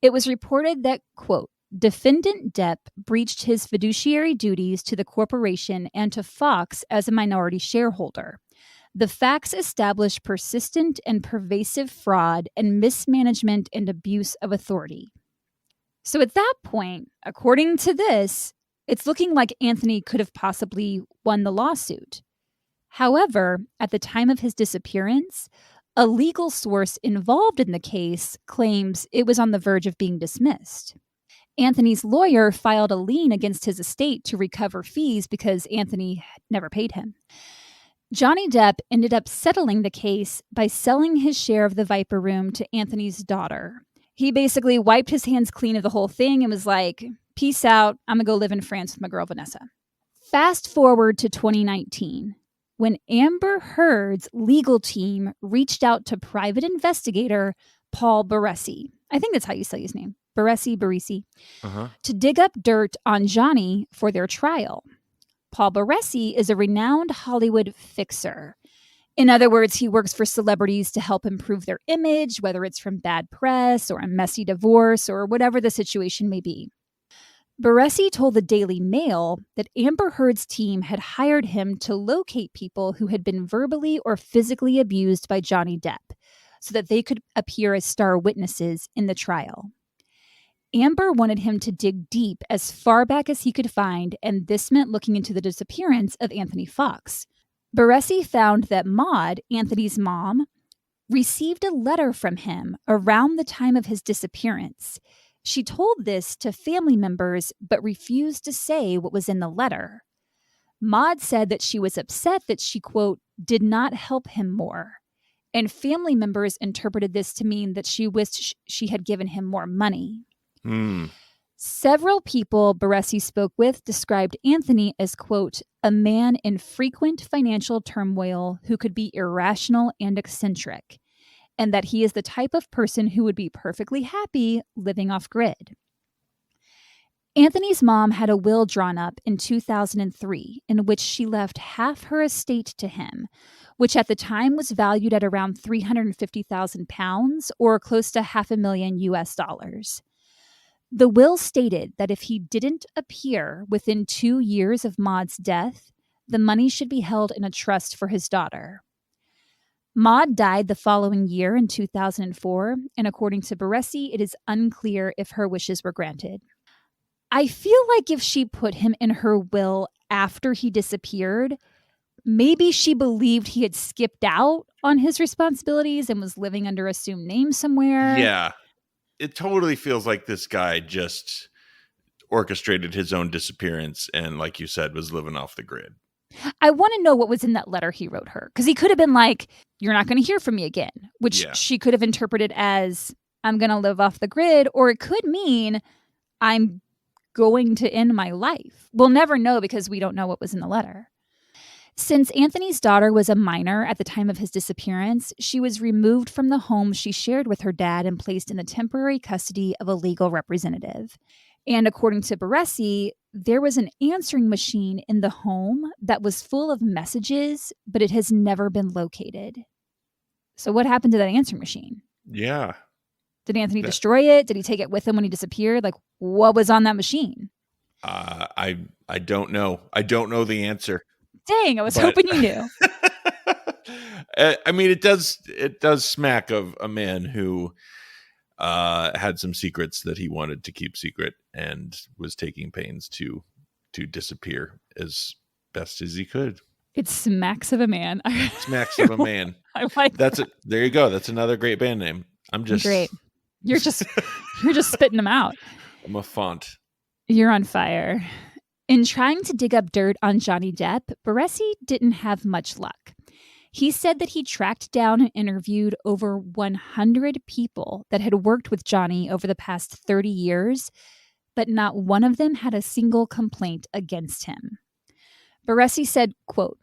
it was reported that, quote, defendant Depp breached his fiduciary duties to the corporation and to Fox as a minority shareholder. The facts establish persistent and pervasive fraud and mismanagement and abuse of authority. So at that point, according to this, it's looking like Anthony could have possibly won the lawsuit. However, at the time of his disappearance, a legal source involved in the case claims it was on the verge of being dismissed. Anthony's lawyer filed a lien against his estate to recover fees because Anthony never paid him. Johnny Depp ended up settling the case by selling his share of the Viper Room to Anthony's daughter. He basically wiped his hands clean of the whole thing and was like, peace out, I'm gonna go live in France with my girl Vanessa. Fast forward to 2019, when Amber Heard's legal team reached out to private investigator Paul Baresi. I think that's how you say his name. Baresi, to dig up dirt on Johnny for their trial. Paul Baresi is a renowned Hollywood fixer. In other words, he works for celebrities to help improve their image, whether it's from bad press or a messy divorce or whatever the situation may be. Baresi told the Daily Mail that Amber Heard's team had hired him to locate people who had been verbally or physically abused by Johnny Depp so that they could appear as star witnesses in the trial. Amber wanted him to dig deep as far back as he could find, and this meant looking into the disappearance of Anthony Fox. Baresi found that Maud, Anthony's mom, received a letter from him around the time of his disappearance. She told this to family members, but refused to say what was in the letter. Maud said that she was upset that she, quote, did not help him more. And family members interpreted this to mean that she wished she had given him more money. Several people Baresi spoke with described Anthony as, quote, a man in frequent financial turmoil who could be irrational and eccentric, and that he is the type of person who would be perfectly happy living off grid. Anthony's mom had a will drawn up in 2003 in which she left half her estate to him, which at the time was valued at around £350,000 or close to $500,000 US. The will stated that if he didn't appear within 2 years of Maud's death, the money should be held in a trust for his daughter. Maud died the following year in 2004, and according to Baresi, it is unclear if her wishes were granted. I feel like if she put him in her will after he disappeared, maybe she believed he had skipped out on his responsibilities and was living under assumed name somewhere. Yeah. It totally feels like this guy just orchestrated his own disappearance and, like you said, was living off the grid. I want to know what was in that letter he wrote her, because he could have been like, you're not going to hear from me again, which she could have interpreted as, I'm going to live off the grid, or it could mean I'm going to end my life. We'll never know because we don't know what was in the letter. Since Anthony's daughter was a minor at the time of his disappearance, she was removed from the home she shared with her dad and placed in the temporary custody of a legal representative. And according to Baresi, there was an answering machine in the home that was full of messages, but it has never been located. So what happened to that answering machine? Yeah. Did Anthony destroy it? Did he take it with him when he disappeared? Like, what was on that machine? I don't know. I don't know the answer. Dang, I was hoping you knew. I mean, it does smack of a man who had some secrets that he wanted to keep secret and was taking pains to disappear as best as he could. It smacks of a man. Smacks of a man. I like that's it. There you go. That's another great band name. I'm just great. You're just spitting them out. I'm a font. You're on fire. In trying to dig up dirt on Johnny Depp, Baresi didn't have much luck. He said that he tracked down and interviewed over 100 people that had worked with Johnny over the past 30 years, but not one of them had a single complaint against him. Baresi said, quote,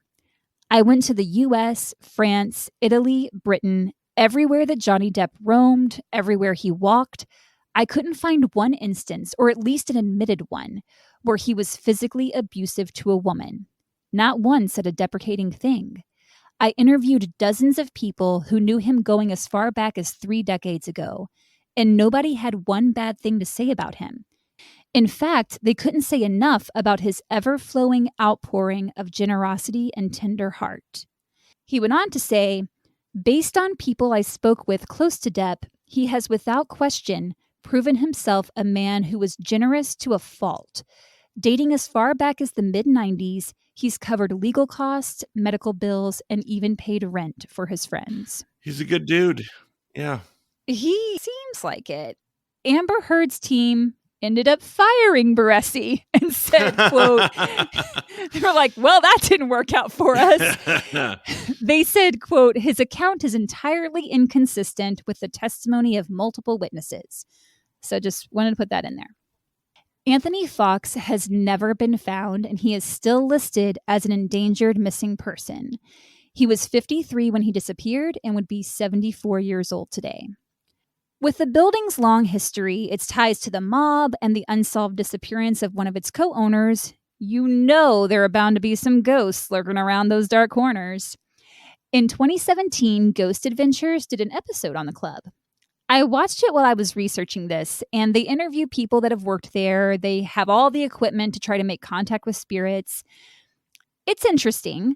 I went to the US, France, Italy, Britain, everywhere that Johnny Depp roamed, everywhere he walked. I couldn't find one instance, or at least an admitted one, where he was physically abusive to a woman. Not one said a deprecating thing. I interviewed dozens of people who knew him going as far back as 3 decades ago, and nobody had one bad thing to say about him. In fact, they couldn't say enough about his ever-flowing outpouring of generosity and tender heart. He went on to say, based on people I spoke with close to Depp, he has without question proven himself a man who was generous to a fault. Dating as far back as the mid-90s, he's covered legal costs, medical bills, and even paid rent for his friends. He's a good dude. Yeah. He seems like it. Amber Heard's team ended up firing Baresi and said, quote, they were like, well, that didn't work out for us. They said, quote, his account is entirely inconsistent with the testimony of multiple witnesses. So just wanted to put that in there. Anthony Fox has never been found, and he is still listed as an endangered missing person. He was 53 when he disappeared and would be 74 years old today. With the building's long history, its ties to the mob, and the unsolved disappearance of one of its co-owners, you know there are bound to be some ghosts lurking around those dark corners. In 2017, Ghost Adventures did an episode on the club. I watched it while I was researching this, and they interview people that have worked there. They have all the equipment to try to make contact with spirits. It's interesting.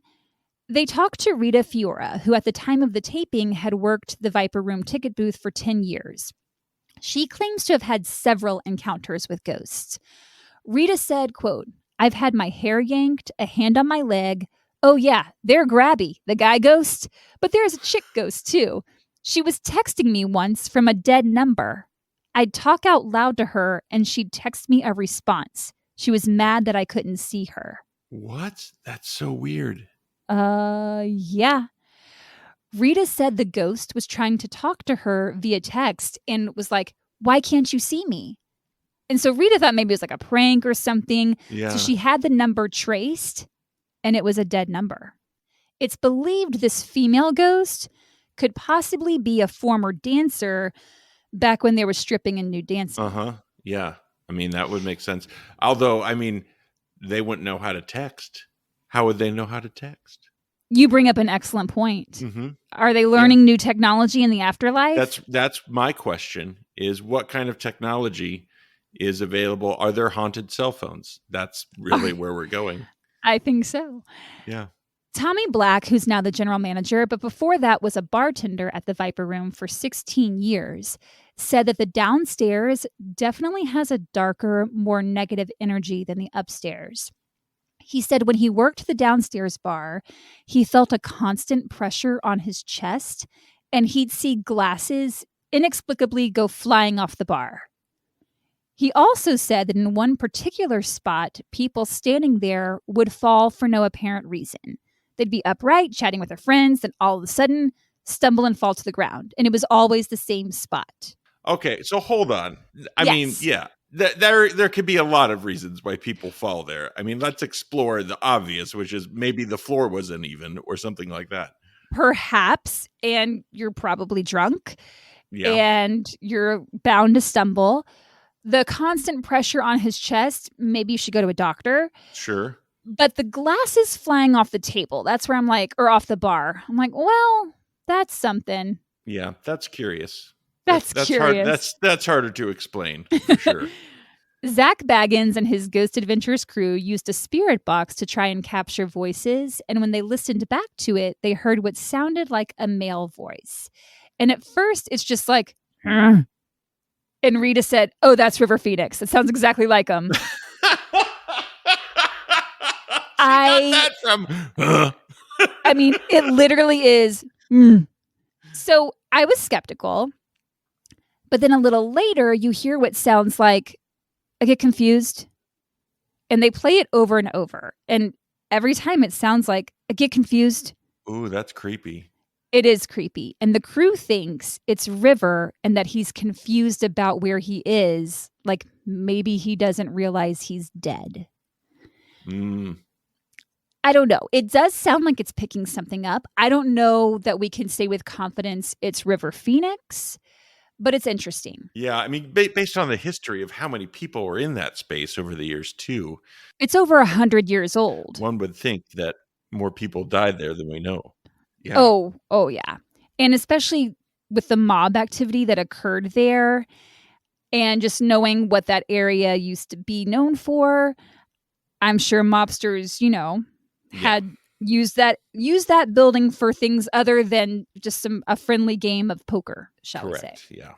They talked to Rita Fiora, who at the time of the taping had worked the Viper Room ticket booth for 10 years. She claims to have had several encounters with ghosts. Rita said, quote, I've had my hair yanked, a hand on my leg. Oh yeah, they're grabby, the guy ghost. But there's a chick ghost too. She was texting me once from a dead number. I'd talk out loud to her and she'd text me a response. She was mad that I couldn't see her. What? That's so weird. Yeah. Rita said the ghost was trying to talk to her via text and was like, why can't you see me? And so Rita thought maybe it was like a prank or something. Yeah. So she had the number traced and it was a dead number. It's believed this female ghost could possibly be a former dancer back when they were stripping and nude dancing. Yeah. I mean, that would make sense. Although, I mean, they wouldn't know how to text. How would they know how to text? You bring up an excellent point. Mm-hmm. Are they learning new technology in the afterlife? That's my question, is what kind of technology is available? Are there haunted cell phones? That's really where we're going. I think so. Yeah. Tommy Black, who's now the general manager, but before that was a bartender at the Viper Room for 16 years, said that the downstairs definitely has a darker, more negative energy than the upstairs. He said when he worked the downstairs bar, he felt a constant pressure on his chest, and he'd see glasses inexplicably go flying off the bar. He also said that in one particular spot, people standing there would fall for no apparent reason. They'd be upright, chatting with their friends, then all of a sudden stumble and fall to the ground. And it was always the same spot. Okay, so hold on. I mean, yeah. There could be a lot of reasons why people fall there. I mean, let's explore the obvious, which is maybe the floor was uneven or something like that. Perhaps, and you're probably drunk, yeah. And you're bound to stumble. The constant pressure on his chest, maybe you should go to a doctor. Sure. But the glasses flying off the table, that's where I'm like, or off the bar. I'm like, well, that's something. Yeah, that's curious. That's curious. Hard, that's harder to explain, for sure. Zach Baggins and his Ghost Adventures crew used a spirit box to try and capture voices, and when they listened back to it, they heard what sounded like a male voice. And at first, it's just like, and Rita said, oh, that's River Phoenix. It sounds exactly like him. I got that from... I mean, it literally is. So I was skeptical. But then a little later, you hear what sounds like, I get confused. And they play it over and over. And every time it sounds like, I get confused. Ooh, that's creepy. It is creepy. And the crew thinks it's River and that he's confused about where he is. Like maybe he doesn't realize he's dead. I don't know. It does sound like it's picking something up. I don't know that we can say with confidence it's River Phoenix. But it's interesting. Yeah, I mean, based on the history of how many people were in that space over the years, too. It's over 100 years old. One would think that more people died there than we know. Yeah. Oh, yeah. And especially with the mob activity that occurred there and just knowing what that area used to be known for, I'm sure mobsters, had used that building for things other than just a friendly game of poker, shall we say. Yeah.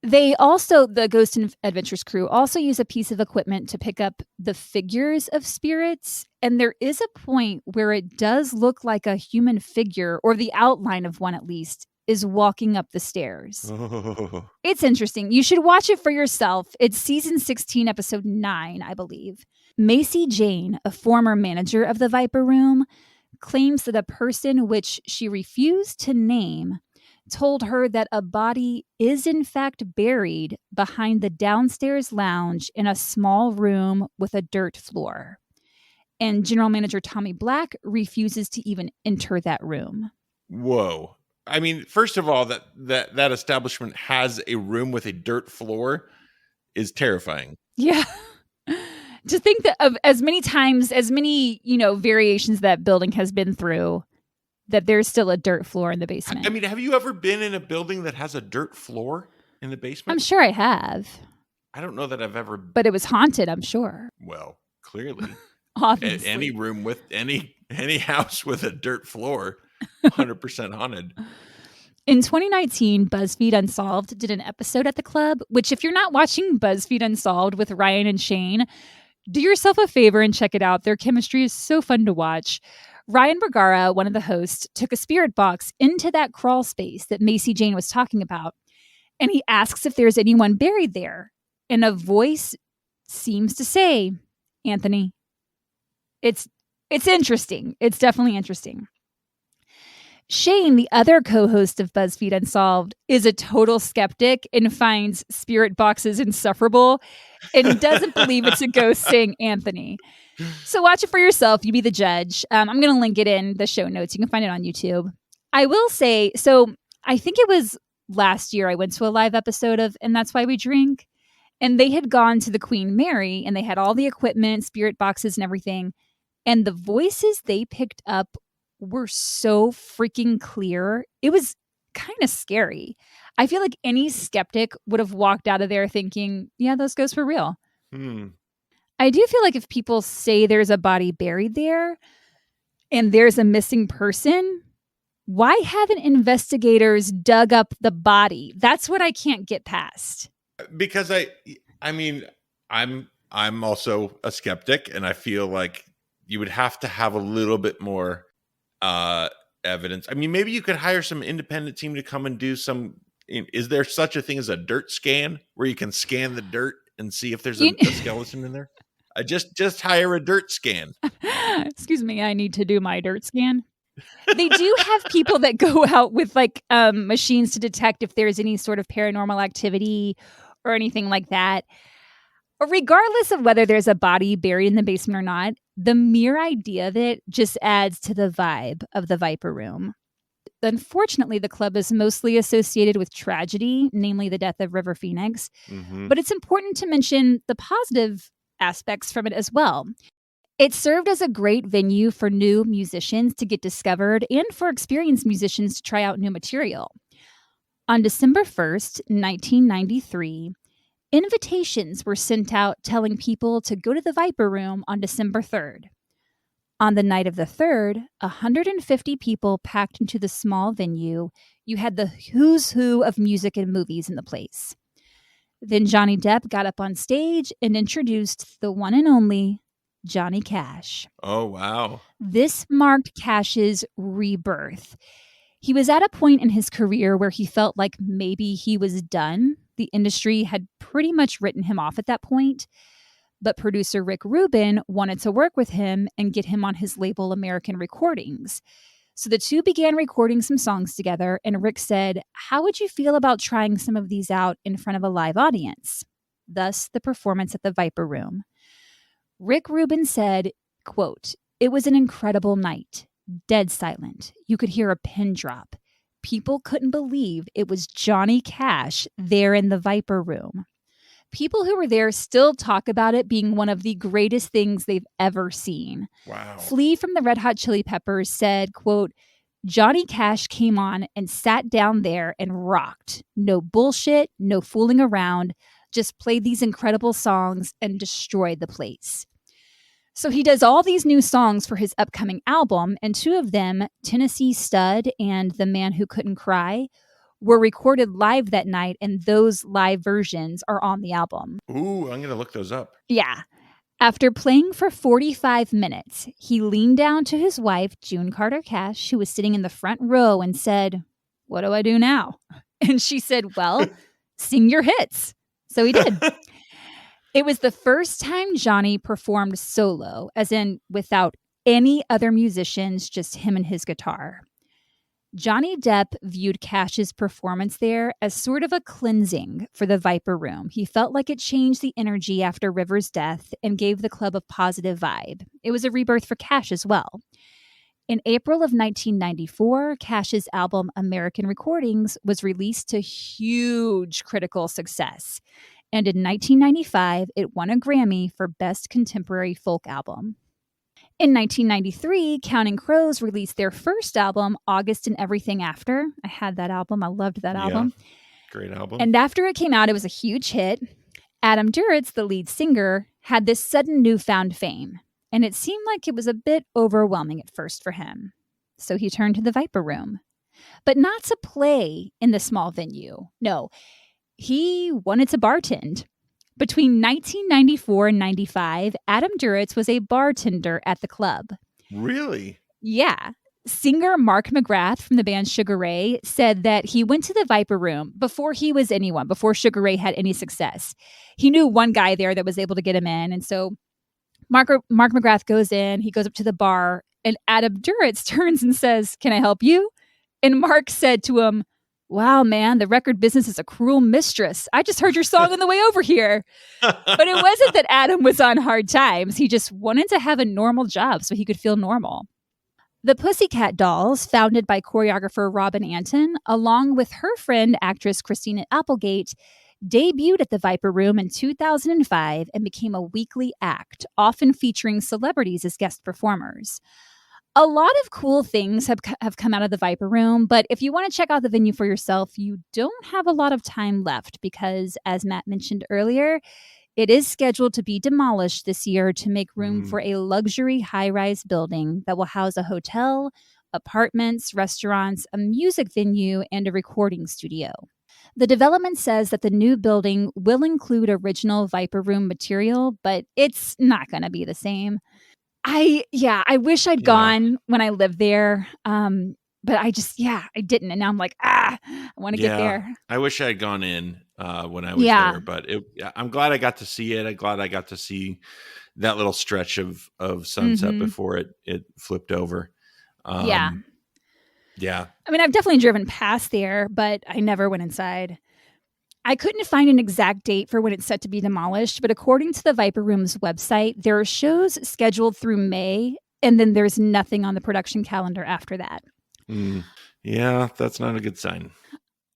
They also, the Ghost Adventures crew, also use a piece of equipment to pick up the figures of spirits. And there is a point where it does look like a human figure, or the outline of one at least, is walking up the stairs. Oh. It's interesting. You should watch it for yourself. It's season 16, episode 9, I believe. Macy Jane, a former manager of the Viper Room, claims that a person which she refused to name told her that a body is in fact buried behind the downstairs lounge in a small room with a dirt floor. And general manager Tommy Black refuses to even enter that room. Whoa. I mean, first of all, that establishment has a room with a dirt floor is terrifying. Yeah. To think that of as many times, as many, variations that building has been through, that there's still a dirt floor in the basement. I mean, have you ever been in a building that has a dirt floor in the basement? I'm sure I have. I don't know that I've ever. But it was haunted, I'm sure. Well, clearly. Obviously. Any room with any house with a dirt floor, 100% haunted. In 2019, BuzzFeed Unsolved did an episode at the club, which if you're not watching BuzzFeed Unsolved with Ryan and Shane, do yourself a favor and check it out. Their chemistry is so fun to watch. Ryan Bergara, one of the hosts, took a spirit box into that crawl space that Macy Jane was talking about, and he asks if there's anyone buried there. And a voice seems to say, Anthony. It's interesting. It's definitely interesting. Shane, the other co-host of BuzzFeed Unsolved, is a total skeptic and finds spirit boxes insufferable and doesn't believe it's a ghost saying Anthony. So watch it for yourself. You be the judge. I'm going to link it in the show notes. You can find it on YouTube. I will say, so I think it was last year I went to a live episode of And That's Why We Drink. And they had gone to the Queen Mary and they had all the equipment, spirit boxes and everything. And the voices they picked up were so freaking clear. It was kind of scary. I feel like any skeptic would have walked out of there thinking, yeah, those ghosts were real. I do feel like if people say there's a body buried there and there's a missing person, why haven't investigators dug up the body? That's what I can't get past. Because I mean, I'm also a skeptic, and I feel like you would have to have a little bit more evidence. I mean, maybe you could hire some independent team to come and do some. Is there such a thing as a dirt scan where you can scan the dirt and see if there's a skeleton in there? Just hire a dirt scan. Excuse me, I need to do my dirt scan. They do have people that go out with like machines to detect if there's any sort of paranormal activity or anything like that. Regardless of whether there's a body buried in the basement or not, the mere idea of it just adds to the vibe of the Viper Room. Unfortunately, the club is mostly associated with tragedy, namely the death of River Phoenix. Mm-hmm. But it's important to mention the positive aspects from it as well. It served as a great venue for new musicians to get discovered and for experienced musicians to try out new material. On December 1st, 1993, invitations were sent out telling people to go to the Viper Room on December 3rd. On the night of the 3rd, 150 people packed into the small venue. You had the who's who of music and movies in the place. Then Johnny Depp got up on stage and introduced the one and only Johnny Cash. Oh, wow. This marked Cash's rebirth. He was at a point in his career where he felt like maybe he was done. The industry had pretty much written him off at that point. But producer Rick Rubin wanted to work with him and get him on his label American Recordings. So the two began recording some songs together, and Rick said, "How would you feel about trying some of these out in front of a live audience?" Thus, the performance at the Viper Room. Rick Rubin said, quote, "It was an incredible night. Dead silent. You could hear a pin drop. People couldn't believe it was Johnny Cash there in the Viper Room. People who were there still talk about it being one of the greatest things they've ever seen." Wow. Flea from the Red Hot Chili Peppers said, quote, "Johnny Cash came on and sat down there and rocked. No bullshit, no fooling around, just played these incredible songs and destroyed the place." So he does all these new songs for his upcoming album, and two of them, Tennessee Stud and The Man Who Couldn't Cry, were recorded live that night, and those live versions are on the album. Ooh, I'm going to look those up. Yeah. After playing for 45 minutes, he leaned down to his wife, June Carter Cash, who was sitting in the front row, and said, what do I do now? And she said, well, sing your hits. So he did. It was the first time Johnny performed solo, as in without any other musicians, just him and his guitar. Johnny Depp viewed Cash's performance there as sort of a cleansing for the Viper Room. He felt like it changed the energy after River's death and gave the club a positive vibe. It was a rebirth for Cash as well. In April of 1994, Cash's album American Recordings was released to huge critical success. And in 1995, it won a Grammy for Best Contemporary Folk Album. In 1993, Counting Crows released their first album, August and Everything After. I had that album. I loved that album. Great album. And after it came out, it was a huge hit. Adam Duritz, the lead singer, had this sudden newfound fame. And it seemed like it was a bit overwhelming at first for him. So he turned to the Viper Room. But not to play in the small venue. No, he wanted to bartend. Between 1994 and 95, Adam Duritz was a bartender at the club. Really? Yeah. Singer Mark McGrath from the band Sugar Ray said that he went to the Viper Room before he was anyone, before Sugar Ray had any success. He knew one guy there that was able to get him in. And so Mark McGrath goes in, he goes up to the bar, and Adam Duritz turns and says, "Can I help you?" And Mark said to him, "Wow, man, the record business is a cruel mistress. I just heard your song on the way over here." But it wasn't that Adam was on hard times. He just wanted to have a normal job so he could feel normal. The Pussycat Dolls, founded by choreographer Robin Anton, along with her friend, actress Christina Applegate, debuted at the Viper Room in 2005 and became a weekly act, often featuring celebrities as guest performers. A lot of cool things have come out of the Viper Room, but if you want to check out the venue for yourself, you don't have a lot of time left because, as Matt mentioned earlier, it is scheduled to be demolished this year to make room for a luxury high-rise building that will house a hotel, apartments, restaurants, a music venue, and a recording studio. The development says that the new building will include original Viper Room material, but it's not going to be the same. I wish I'd gone when I lived there. But I didn't. And now I'm like, I want to get there. I wish I had gone in when I was there, but I'm glad I got to see it. I'm glad I got to see that little stretch of sunset before it flipped over. Yeah. I mean, I've definitely driven past there, but I never went inside. I couldn't find an exact date for when it's set to be demolished, but according to the Viper Room's website, there are shows scheduled through May, and then there's nothing on the production calendar after that. Yeah, that's not a good sign.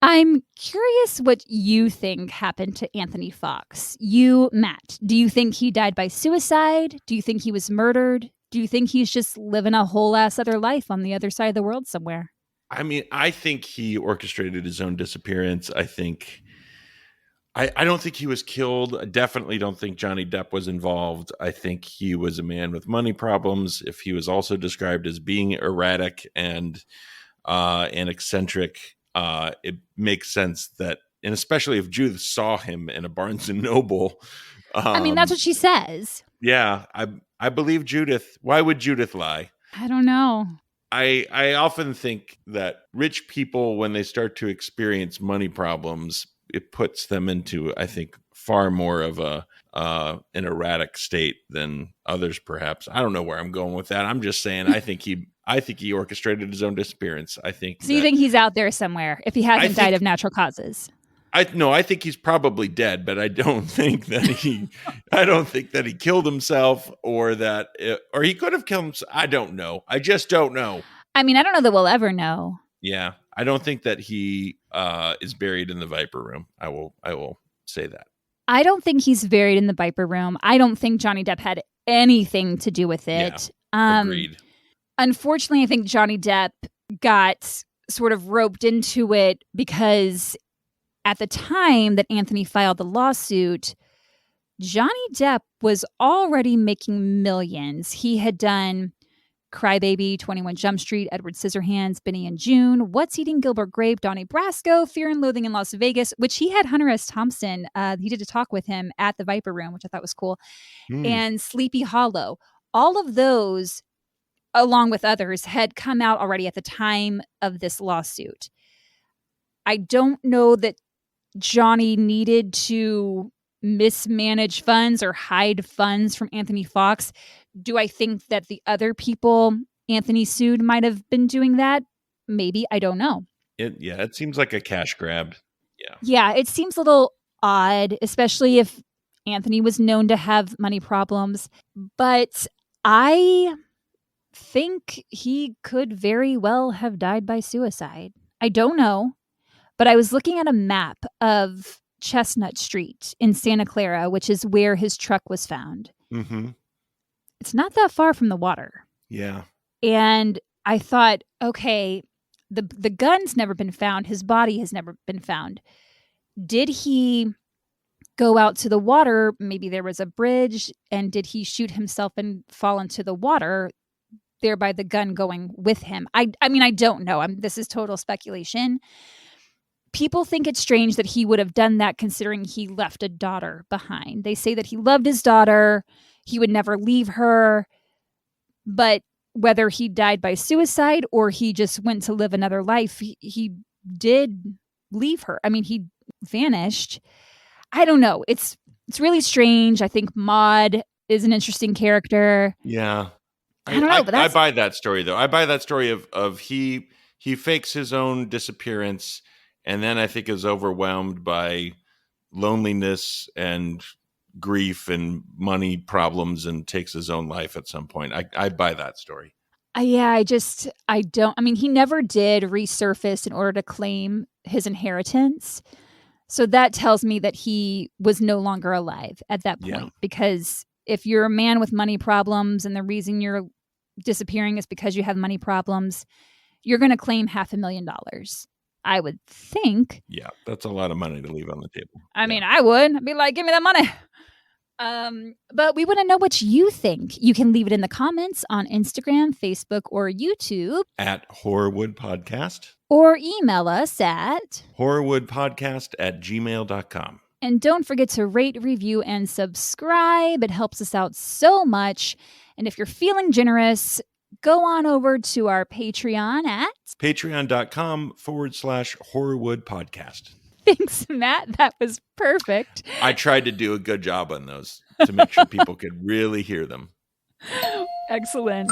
I'm curious what you think happened to Anthony Fox. You, Matt, do you think he died by suicide? Do you think he was murdered? Do you think he's just living a whole ass other life on the other side of the world somewhere? I mean, I think he orchestrated his own disappearance. I don't think he was killed. I definitely don't think Johnny Depp was involved. I think he was a man with money problems. If he was also described as being erratic and eccentric, it makes sense that, and especially if Judith saw him in a Barnes and Noble. I mean, that's what she says. Yeah, I believe Judith. Why would Judith lie? I don't know. I often think that rich people, when they start to experience money problems, it puts them into, I think, far more of an erratic state than others, perhaps. I don't know where I'm going with that. I'm just saying I think he orchestrated his own disappearance. I think. So you think he's out there somewhere if he hasn't died of natural causes? I think he's probably dead, but I don't think that he killed himself or he could have killed himself. I don't know. I just don't know. I mean, I don't know that we'll ever know. Yeah. I don't think that he is buried in the Viper Room. I will say that. I don't think he's buried in the Viper Room. I don't think Johnny Depp had anything to do with it. Yeah, agreed. Unfortunately, I think Johnny Depp got sort of roped into it because at the time that Anthony filed the lawsuit, Johnny Depp was already making millions. He had done Crybaby, 21 Jump Street, Edward Scissorhands, Benny and June, What's Eating Gilbert Grape, Donnie Brasco, Fear and Loathing in Las Vegas, which he had Hunter S. Thompson. He did a talk with him at the Viper Room, which I thought was cool. And Sleepy Hollow. All of those, along with others, had come out already at the time of this lawsuit. I don't know that Johnny needed to mismanage funds or hide funds from Anthony Fox. Do I think that the other people Anthony sued might have been doing that? Maybe. I don't know. It seems like a cash grab. Yeah. Yeah, it seems a little odd, especially if Anthony was known to have money problems. But I think he could very well have died by suicide. I don't know. But I was looking at a map of Chestnut Street in Santa Clara, which is where his truck was found. Mm-hmm. It's not that far from the water. Yeah. And I thought, okay, the gun's never been found. His body has never been found. Did he go out to the water? Maybe there was a bridge. And did he shoot himself and fall into the water, thereby the gun going with him? I mean, I don't know. This is total speculation. People think it's strange that he would have done that considering he left a daughter behind. They say that he loved his daughter. He would never leave her. But whether he died by suicide or he just went to live another life, he did leave her. I mean, he vanished. I don't know. It's really strange. I think Maud is an interesting character. Yeah. I don't know, but I buy that story, though. I buy that story of he fakes his own disappearance, and then I think is overwhelmed by loneliness and grief and money problems and takes his own life at some point. I buy that story. Yeah, I don't. I mean, he never did resurface in order to claim his inheritance. So that tells me that he was no longer alive at that point. Yeah. Because if you're a man with money problems and the reason you're disappearing is because you have money problems, you're going to claim $500,000. I would think. Yeah, that's a lot of money to leave on the table. I mean, I would. I'd be like, give me that money. But we want to know what you think. You can leave it in the comments on Instagram, Facebook, or YouTube. At Horrorwood Podcast. Or email us at horrorwoodpodcast@gmail.com. And don't forget to rate, review, and subscribe. It helps us out so much. And if you're feeling generous, go on over to our Patreon at patreon.com/Horrorwood Podcast. Thanks, Matt. That was perfect. I tried to do a good job on those to make sure people could really hear them. Excellent.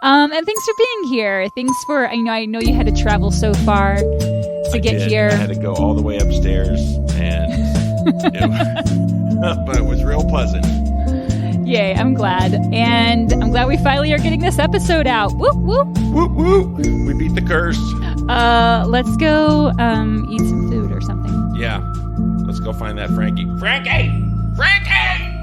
And thanks for being here. Thanks for, I know you had to travel so far to get here. I had to go all the way upstairs, but it was real pleasant. Yay, I'm glad. And I'm glad we finally are getting this episode out. Whoop, whoop. Whoop, whoop. We beat the curse. Let's go eat some food or something. Yeah. Let's go find that Frankie. Frankie! Frankie!